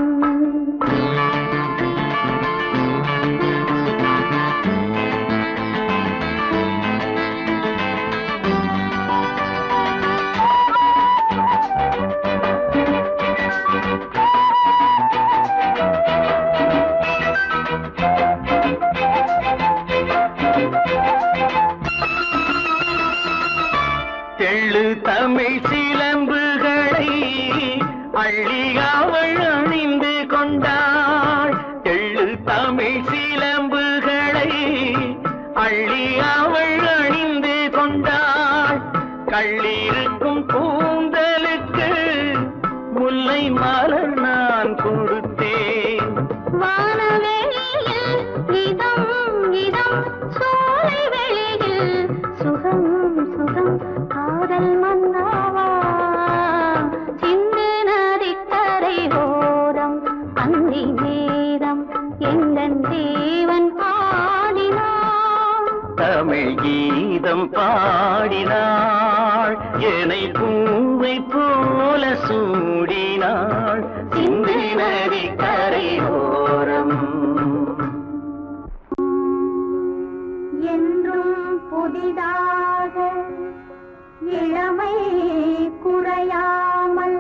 தெள்ளு தமிழ் சிலம்புகளை அள்ளி அவள் அணிந்து கொண்டாள் தெள்ளு தமிழ் சிலம்புகளை அள்ளி அவள் அணிந்து கொண்டாள் கள்ளிருக்கும் கூந்தலுக்கு முல்லை மலர் நான் கொடுத்தேன் வானவெளியில் இதம் இதம் சோலை வெளியில் சுகம் சுகம் காதல் மன்னாவா சிந்து நதி கரை ஓரம் அந்தி நேரம் எந்தன் தேவன் ஆடினான் தமிழ் கீதம் பாடினாள் என்னை பூவை போல சூடினாள் சிந்து நதி கரை ஓரம் என்றும் புதிதாக இளமை குறையாமல்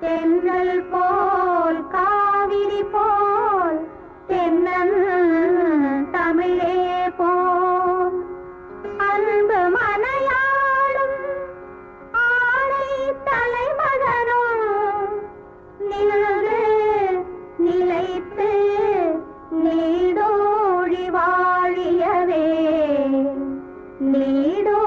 தென்றல் போல் காவிரி போல் தென்னன் தமிழே போல் அன்பு மனையாளும் ஆணை தலைமகனும் நின்று நிலைத்து நீடோழி வாழியவே நீடோ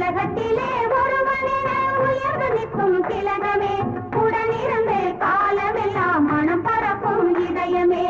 உலகத்திலே ஒருவனென உயர்ந்து நிற்கும் திலகமே, உடனிருந்து காலமெல்லாம் மனம் பரப்பும் இதயமே.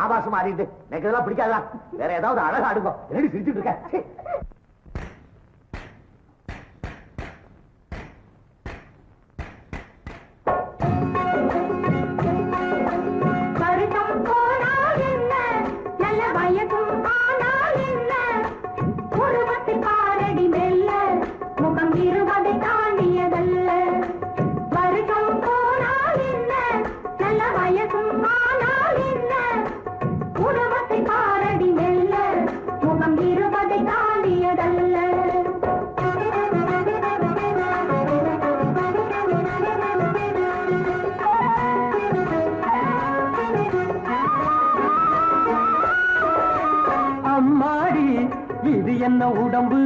ஆபாசம் மாறிட்டு எனக்கு இதெல்லாம் பிடிக்காதா? வேற ஏதாவது அழகா அடுங்க. என்னடி சிரிச்சுட்டு இருக்க? என்ன உடம்பு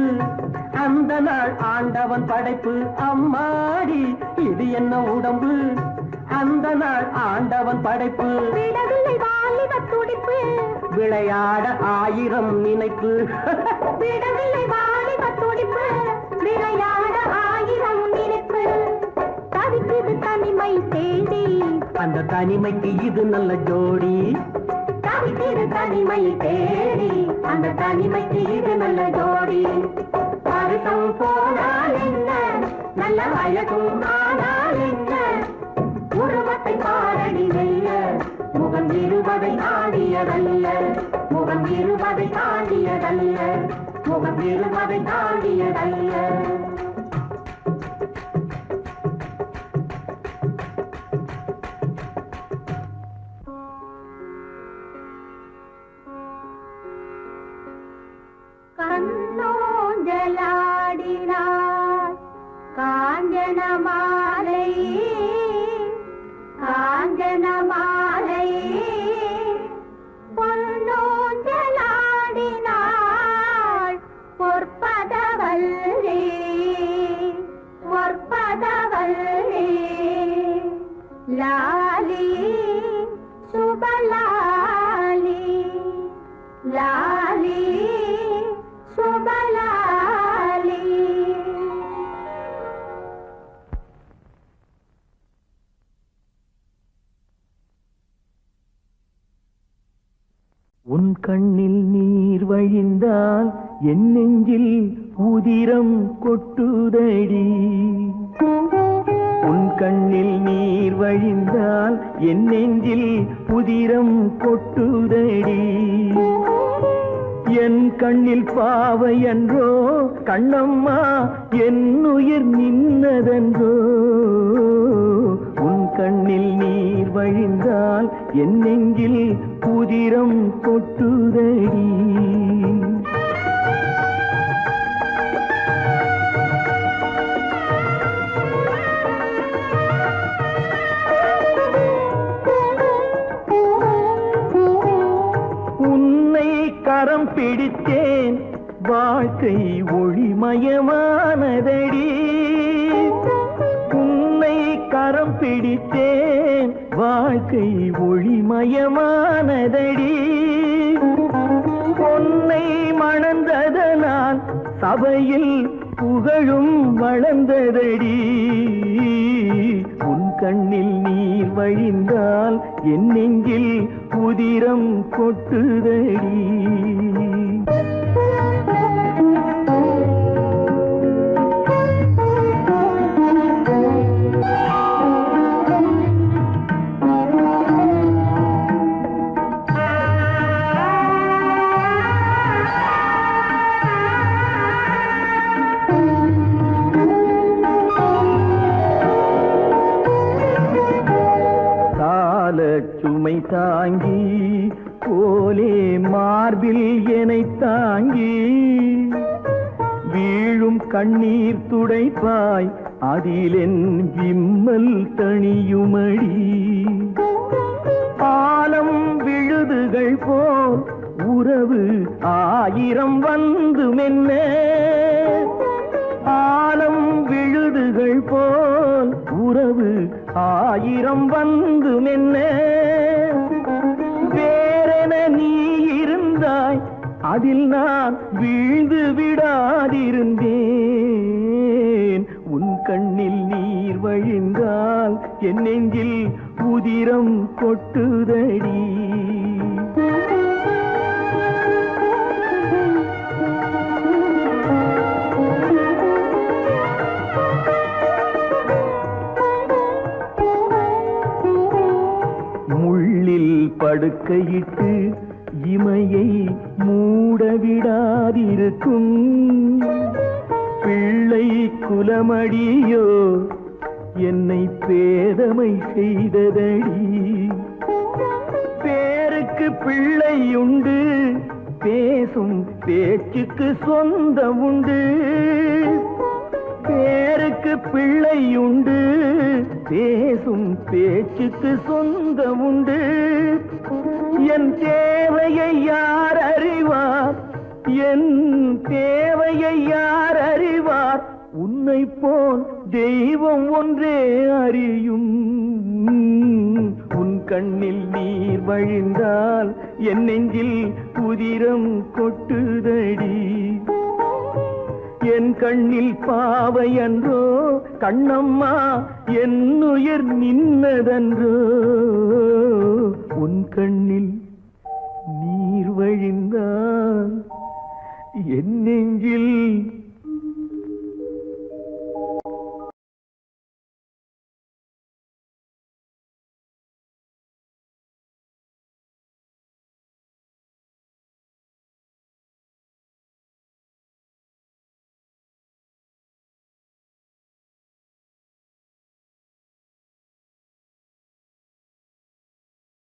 அந்த நாள் ஆண்டவன் படைப்பு. அம்மாடி இது என்ன உடம்பு அந்த நாள் ஆண்டவன் படைப்பு. விடவில்லை வாலிப துடிப்பு, விளையாட ஆயிரம் நினைப்பு. விடவில்லை வாலிப துடிப்பு, விளையாட ஆயிரம் நினைப்பு. தவிக்குது தனிமை தேடி, அந்த தனிமைக்கு இது நல்ல ஜோடி. தவிக்குது தனிமை தேடி, அந்த தனிமைக்கு இது நல்ல ஜோடி. வருஷம் போனால் என்ன, நல்ல வயதும் ஆனால் என்ன, உருவத்தை பாரடி வெல்ல, முகம் இருவதை தாண்டியதல்ல, முகம் இருவதை தாண்டியதல்ல, முகம் இருவதை தாண்டியதல்ல. கண்ணோஞ்சலாடினார் காஞ்சன மாலை, காஞ்சன மாலை பொன் லாலி சுபலாலி லாலி சுபலாலி. உன் கண்ணில் நீர் வழிந்தால் என் நெஞ்சில் உதிரம் கொட்டுதடி. உன் கண்ணில் நீர் வழிந்தால் என் நெஞ்சில் உதிரம் கொட்டுதடி. என் கண்ணில் பாவை என்றோ கண்ணம்மா என் உயிர் நின்னதென்றோ. உன் கண்ணில் நீர் வழிந்தால் என் நெஞ்சில் உதிரம் கொட்டுதடி. கரம் பிடித்தேன் வாழ்க்கை ஒளிமயமானதடி. உன்னை கரம் பிடித்தேன் வாழ்க்கை ஒளிமயமானதடி. பொன்னை மணந்ததனால் சபையில் புகழும் வளர்ந்ததடி. உன் கண்ணில் நீர் வழிந்தால் என் நெஞ்சில் உதிரம் கொட்டுதடி. சுமை தாங்கி போலே மார்பில் என்னை தாங்கி வீழும் கண்ணீர் துடைப்பாய் அதிலென் விம்மல் தணியுமடி. ஆலம் விழுதுகள் போல் உறவு ஆயிரம் வந்து மென்ன. ஆலம் விழுதுகள் போல் உறவு ஆயிரம் வந்து மென்ன. வேறென நீ இருந்தாய் அதில் நான் வீழ்ந்து விடாதிருந்தேன். உன் கண்ணில் நீர் வழிந்தால் என் நெஞ்சில் உதிரம் கொட்டுதடி. முள்ளில் படுக்கையிட்டு இமையை மூடவிடாதிருக்கும் பிள்ளை குலமடியோ என்னை பேதமை செய்ததடி. பேருக்கு பிள்ளை உண்டு, பேசும் பேச்சுக்கு சொந்தம் உண்டு. பேருக்கு பிள்ளை உண்டு, பேசும் பேச்சுக்கு சொந்தம் உண்டு. என் தேவையை யார் அறிவார், என் தேவையை யார் அறிவார். உன்னை போல் தெய்வம் ஒன்றே அறியும். உன் கண்ணில் நீர் வழிந்தால் என் நெஞ்சில் உதிரம் கொட்டுதடி. என் கண்ணில் பாவை அன்றோ கண்ணம்மா என் உயிர் நின்னதன்றோ. உன் கண்ணில் நீர் வழிந்தால் என் நெஞ்சில்